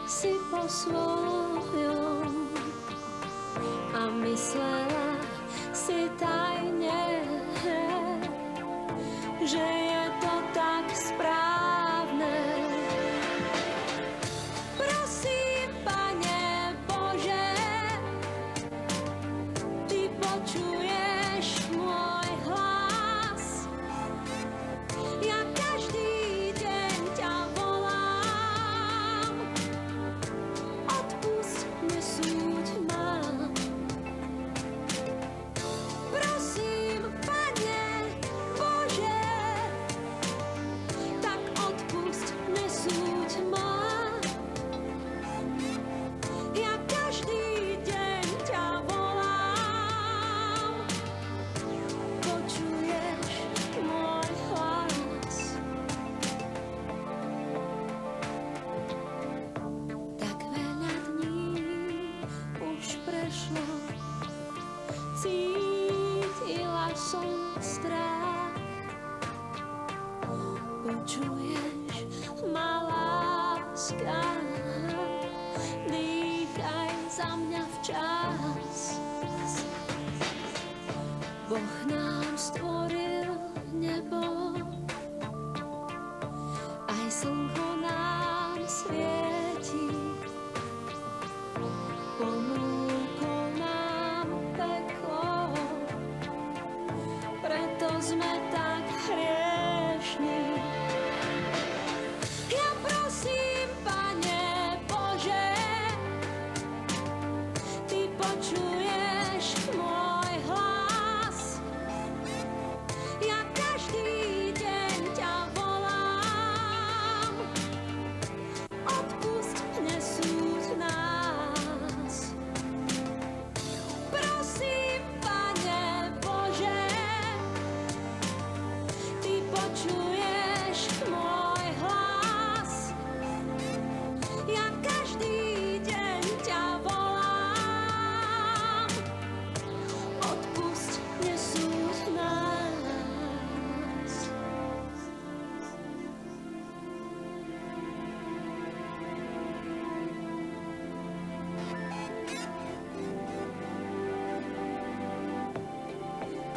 si po svojom a myslela si tajne, že je to tak správne. Prosím, Pane Bože, Ty počuješ môj hlas. Ja každý deň ťa volám, odpusť, nesúď ma. Prosím, Pane Bože, počuješ, má láska, dýchaj za mňa včas. Boh nám stvoril nebo, aj slnko nám svieti, ponúkol nám peklo, preto sme tak hriešni. Ja prosím, Pane Bože, Ty počuješ môj hlas. Ja každý deň ťa volám, odpusť nesúď nás. Prosím, Pane Bože, Ty počuješ môj hlas. Ja každý deň ťa volám, odpusť nesúď nás.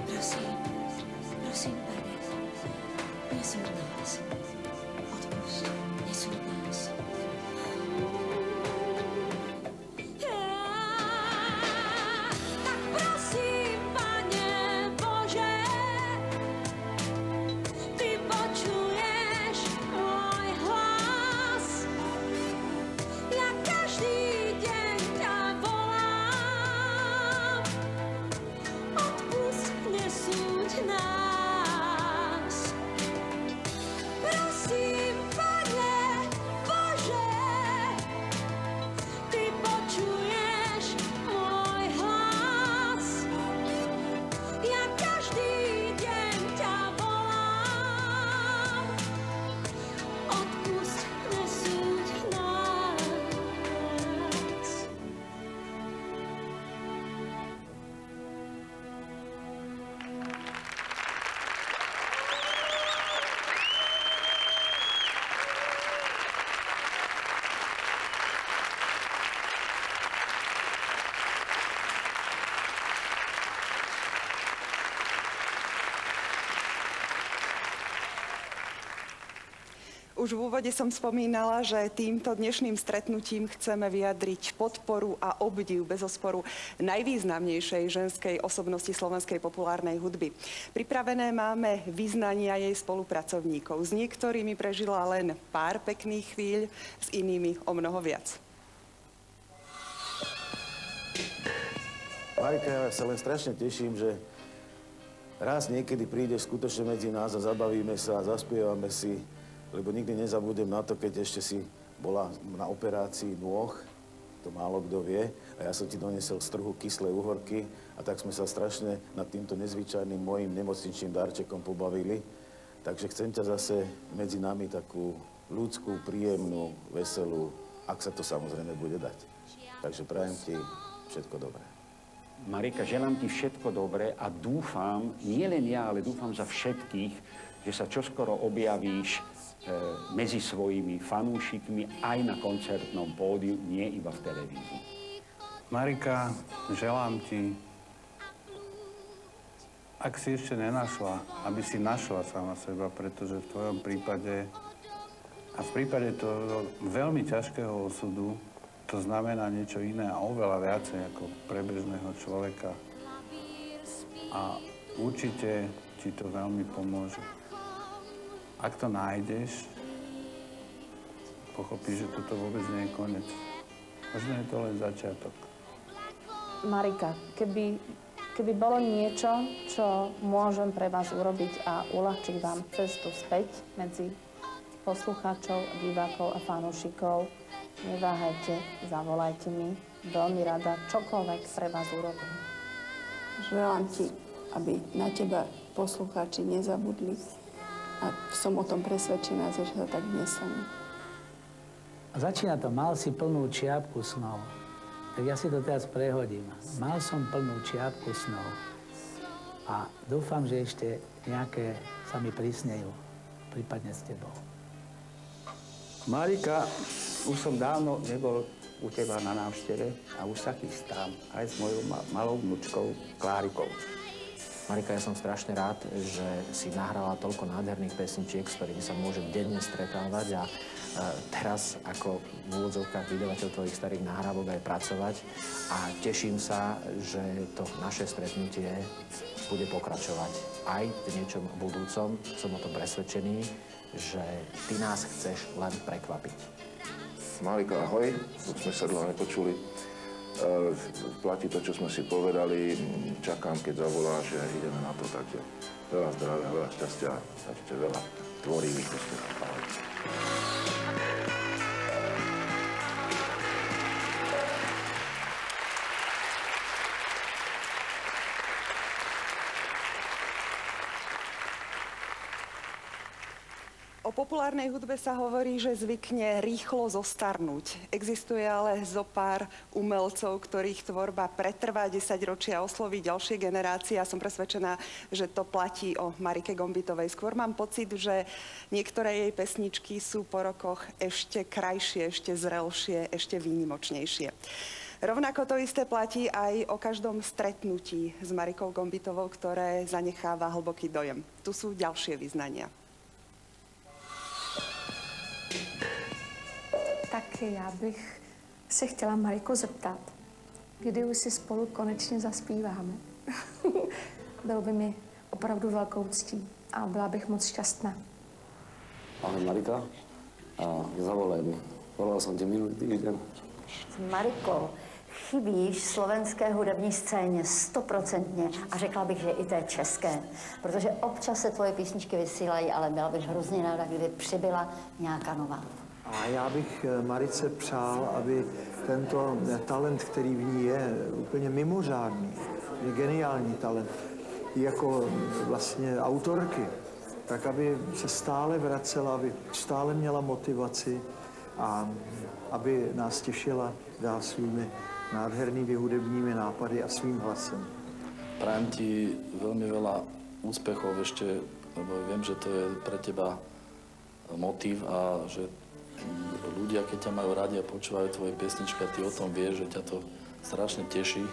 Prosím, prosím, Pane, nesúď nás. Odpusť, nesúď nás. Tak prosím, Pane Bože, Ty počuješ môj hlas. Ja každý deň ťa volám, odpusť, nesúď nás. Prosím, Pane Bože, Ty počuješ môj hlas. Ja každý deň ťa volám, odpusť, nesúď nás. Už v úvode som spomínala, že týmto dnešným stretnutím chceme vyjadriť podporu a obdiv bezosporu najvýznamnejšej ženskej osobnosti slovenskej populárnej hudby. Pripravené máme vyznania jej spolupracovníkov. S niektorými prežila len pár pekných chvíľ, s inými o mnoho viac. Marika, ja sa len strašne teším, že raz niekedy prídeš skutočne medzi nás a zabavíme sa a zaspievame si, lebo nikdy nezabudem na to, keď ešte si bola na operácii nôh, to málo kto vie, a ja som ti donesel z trhu kyslé uhorky a tak sme sa strašne nad týmto nezvyčajným mojím nemocničným darčekom pobavili. Takže chcem ťa zase medzi nami takú ľudskú, príjemnú, veselú, ak sa to samozrejme bude dať. Takže prajem ti všetko dobré. Marika, želám ti všetko dobré a dúfam, nie len ja, ale dúfam za všetkých, že sa čoskoro objavíš medzi svojimi fanúšikmi aj na koncertnom pódiu, nie iba v televízii. Marika, želám ti, ak si ešte nenašla, aby si našla sama seba, pretože v tvojom prípade a v prípade toho veľmi ťažkého osudu to znamená niečo iné a oveľa viacej ako pre bežného človeka. A určite ti to veľmi pomôže. Ak to nájdeš, pochopíš, že toto vôbec nie je koniec. Možno je to len začiatok. Marika, keby bolo niečo, čo môžem pre vás urobiť a uľahčiť vám cestu späť medzi poslucháčov, divákov a fanúšikov, neváhajte, zavolajte mi. Veľmi rada čokoľvek pre vás urobím. Želám ti, aby na teba poslucháči nezabudli. A som o tom presvedčená, že to tak nestane. Začína to, mal si plnú čiapku snov. Tak ja si to teraz prehodím. Mal som plnú čiapku snov. A dúfam, že ešte nejaké sa mi prisnejú. prípadne s tebou. Marika, už som dávno nebol u teba na návšteve a už sa chystám aj s mojou malou vnúčkou Klárikou. Marika, ja som strašne rád, že si nahrala toľko nádherných pesničiek, s ktorými sa môžem denne stretávať a teraz ako v úvodzovkách vydavateľ tvojich starých nahrávok aj pracovať a teším sa, že to naše stretnutie bude pokračovať aj v niečom budúcom. Som o tom presvedčený, že ty nás chceš len prekvapiť. Marika, ahoj, už sme sa dlho nepočuli. Platí to, čo sme si povedali. Čakám, keď zavoláš, že ideme na to, takže veľa zdravia, veľa šťastia a ešte veľa tvorivých úspechov. Ahoj. O populárnej hudbe sa hovorí, že zvykne rýchlo zostarnúť. Existuje ale zo pár umelcov, ktorých tvorba pretrvá 10 ročia a osloví ďalšie generácie. Ja som presvedčená, že to platí o Marike Gombitovej. Skôr mám pocit, že niektoré jej pesničky sú po rokoch ešte krajšie, ešte zrelšie, ešte výnimočnejšie. Rovnako to isté platí aj o každom stretnutí s Marikou Gombitovou, ktoré zanecháva hlboký dojem. Tu sú ďalšie vyznania. Tak já bych se chtěla Mariko zeptat, kdy už si spolu konečně zaspíváme. Bylo by mi opravdu velkou ctí a byla bych moc šťastná. Ahoj Marika, zavolaj mi. Volal som ti minulý týždeň. Mariko, chybíš slovenské hudební scéně 100% a řekla bych, že i té české. Protože občas se tvoje písničky vysílají, ale byla bych hrozně ráda, kdyby přibyla nějaká nová. A já bych Marice přál, aby tento talent, který v ní je, úplně mimořádný, je geniální talent, i jako vlastně autorky, tak aby se stále vracela, aby stále měla motivaci a aby nás těšila dál svými nádhernými hudebními nápady a svým hlasem. Prajem ti veľmi veľa úspechov ešte, lebo viem, že to je pre teba motív a že ľudia, keď ťa majú radi a počúvajú tvoje pesničky a ty o tom vieš, že ťa to strašne teší.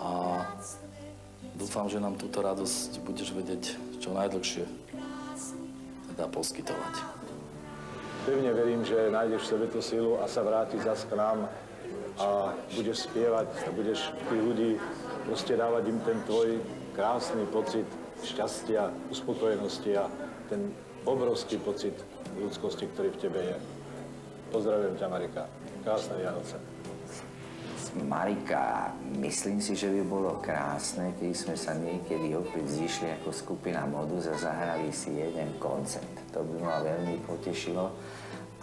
A dúfam, že nám túto radosť budeš vedieť čo najdlhšie teda poskytovať. Pevne verím, že nájdeš v sebe tú silu a sa vrátiš zas k nám a budeš spievať a budeš tých ľudí proste dávať im ten tvoj krásny pocit šťastia, uspokojenosti a ten obrovský pocit ľudskosti, ktorý v tebe je. Pozdravujem ťa, Marika. Krásne Vianoce. Marika, myslím si, že by bolo krásne, keď sme sa niekedy opäť zišli ako skupina Modus a zahrali si jeden koncert. To by ma veľmi potešilo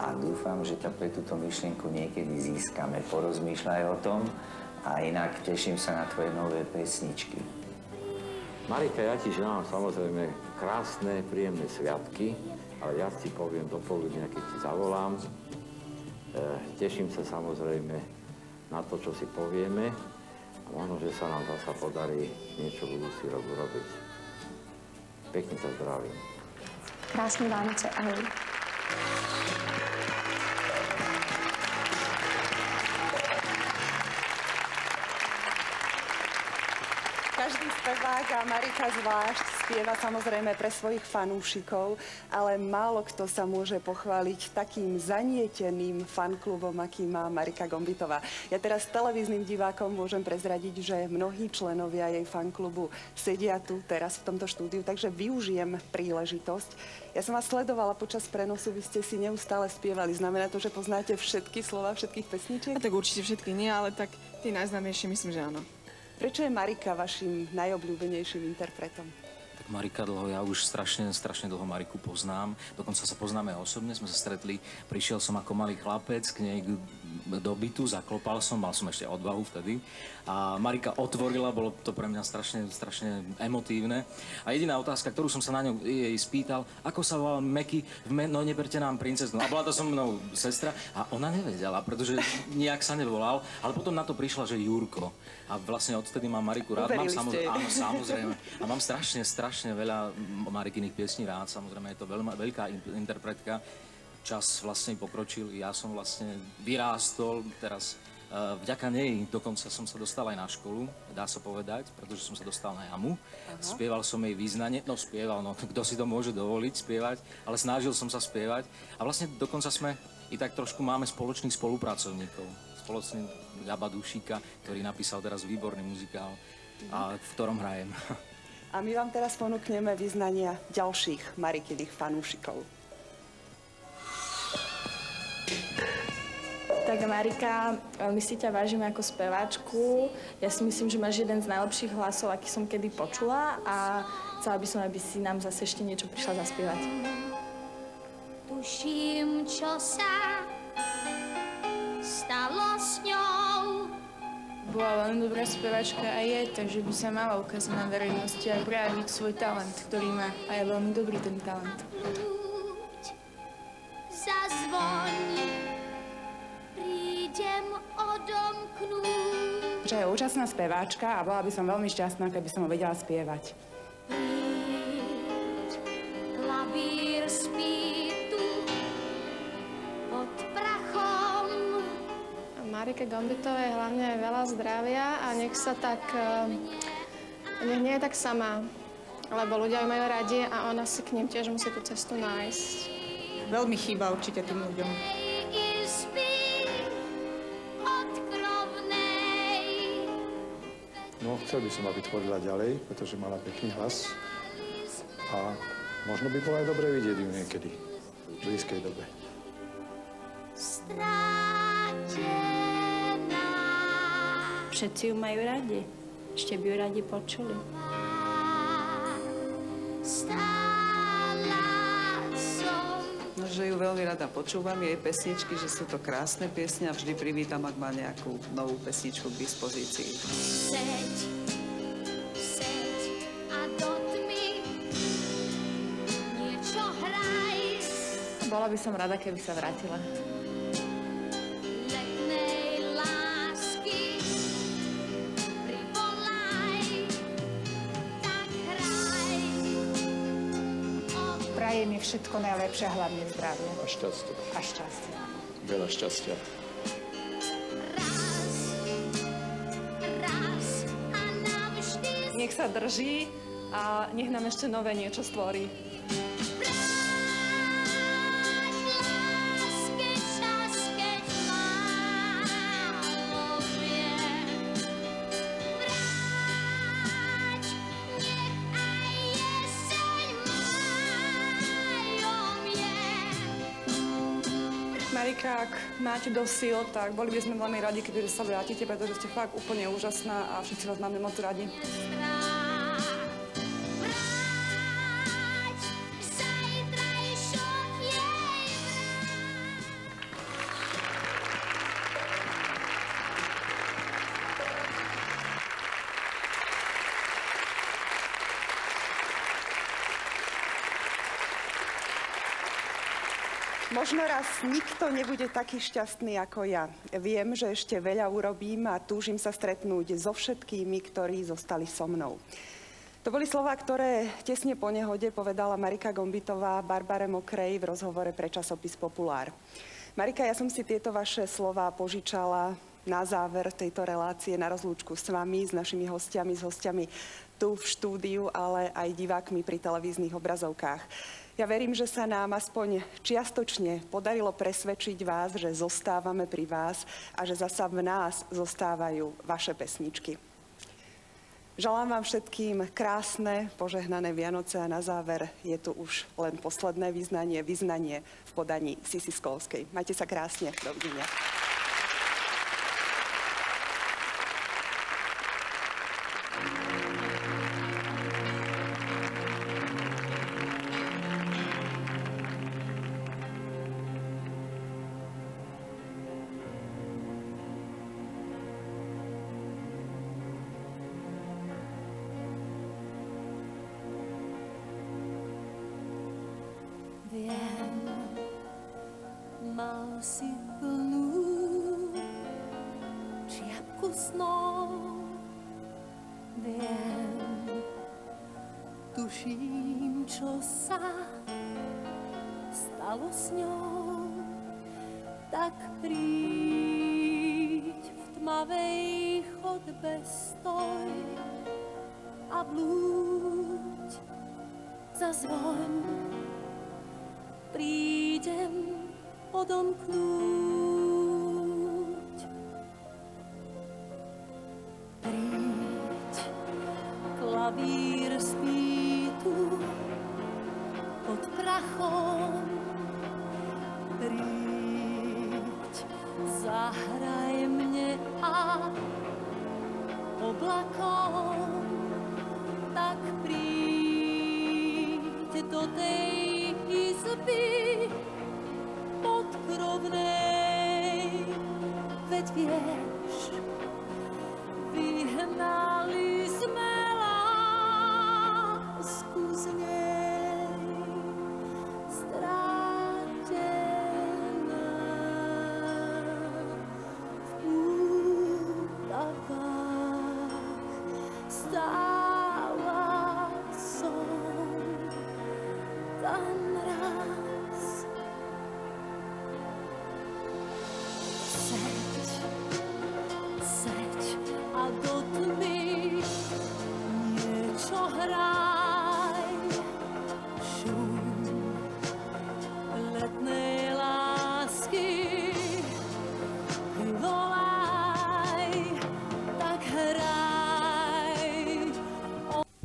a dúfam, že ťa pre túto myšlienku niekedy získame. Porozmýšľaj o tom a inak teším sa na tvoje nové pesničky. Marika, ja ti želám samozrejme krásne, príjemné sviatky, ale ja ti poviem do poludnia, keď ti zavolám. Teším sa samozrejme na to, čo si povieme a možno, že sa nám zasa podarí niečo budúci rok urobiť. Pekne ťa zdravím. Krásné Vánoce, ahoj. Každý spevák a Marika zvlášť spieva samozrejme pre svojich fanúšikov, ale málo kto sa môže pochváliť takým zanieteným fanklubom, aký má Marika Gombitová. Ja teraz televíznym divákom môžem prezradiť, že mnohí členovia jej fanklubu sedia tu teraz v tomto štúdiu, takže využijem príležitosť. Ja som vás sledovala počas prenosu, vy ste si neustále spievali. Znamená to, že poznáte všetky slova všetkých pesničiek? A tak určite všetky nie, ale tak tie najznámejšie myslím, že áno. Prečo je Marika vašim najobľúbenejším interpretom? Tak Marika ja už strašne dlho Mariku poznám. Dokonca sa poznáme osobne, sme sa stretli. Prišiel som ako malý chlapec k nej do bytu, zaklopal som, mal som ešte odvahu vtedy. A Marika otvorila, bolo to pre mňa strašne emotívne. A jediná otázka, ktorú som sa na ňu jej spýtal, ako sa volal Meky, no neberte nám princeznu. A bola to so mnou sestra a ona nevedela, pretože nijak sa nevolal, ale potom na to prišla, že Jurko. A vlastne odtedy mám Mariku rád. Uverili ste. Áno, samozrejme. A mám strašne veľa Marikiných piesní rád. Samozrejme, je to veľká interpretka. Čas vlastne pokročil, ja som vlastne vyrástol, teraz vďaka nej dokonca som sa dostal aj na školu, dá sa povedať, pretože som sa dostal na jamu. Spieval som jej význanie, no kto si to môže dovoliť spievať, ale snažil som sa spievať a vlastne dokonca sme i tak trošku máme spoločných spolupracovníkov. Spoločný Gaba Dušíka, ktorý napísal teraz výborný muzikál, v ktorom hrajem. A my vám teraz ponúkneme vyznania ďalších Marikiných fanúšikov. Tak Marika, my si ťa vážime ako speváčku. Ja si myslím, že máš jeden z najlepších hlasov, aký som kedy počula a chcela by som, aby si nám zase ešte niečo prišla zaspievať. Tuším, čo sa stalo s ňou. Bola veľmi dobrá speváčka a je, takže by sa mala ukázať na verejnosti a prejaviť svoj talent, ktorý má a je veľmi dobrý ten talent. Zazvoň. Prídem odomknúť. Že je úžasná speváčka a bola by som veľmi šťastná, keby som ho vedela spievať. Príď, klavír spí tu pod prachom. Marike Gombitovej hlavne veľa zdravia a nech sa tak, nech nie je tak sama, lebo ľudia ju majú radi a ona si k nim tiež musí tú cestu nájsť. Veľmi chýba určite tým ľuďom. No, chcel by som, aby tvorila ďalej, pretože mala pekný hlas. A možno by bolo aj dobre vidieť ju niekedy, v blízkej dobe. Všetci ju majú radi. Ešte by ju radi počuli. No, že ju veľmi rada počúvam, jej pesničky, že sú to krásne piesne a vždy privítam, ak má nejakú novú pesničku k dispozícii. Seď a do tmy niečo hraj. Bola by som rada, keby sa vrátila. Letnej lásky privolaj, tak hraj. Prajem je všetko najlepšie, hlavne zdravie. A šťastie. A šťastie. Veľa šťastia. Nech sa drží a nech nám ešte nové niečo stvorí. Marika, ak máte dosť síl, tak boli by sme veľmi radi, keby sa vrátite, pretože ste fakt úplne úžasná a všetci vás máme moc radi. Možno raz nikto nebude taký šťastný ako ja. Viem, že ešte veľa urobím a túžim sa stretnúť so všetkými, ktorí zostali so mnou. To boli slová, ktoré tesne po nehode povedala Marika Gombitová Barbare Mokrej v rozhovore pre časopis Populár. Marika, ja som si tieto vaše slová požičala na záver tejto relácie na rozlúčku s vami, s našimi hostiami, s hostiami tu v štúdiu, ale aj divákmi pri televíznych obrazovkách. Ja verím, že sa nám aspoň čiastočne podarilo presvedčiť vás, že zostávame pri vás a že zasa v nás zostávajú vaše pesničky. Želám vám všetkým krásne, požehnané Vianoce a na záver je tu už len posledné vyznanie v podaní Sisi Skolskej. Majte sa krásne. Dovidenia. Viem, mal si plnú čiapku snov. Viem, tuším, čo sa stalo s ňou. Tak príď v tmavej chodbe stoj a blúď, zazvoň, prídem odomknúť. Príď, klavír spí tu pod prachom. Príď, zahraj mne a oblakom. Tak príď do tej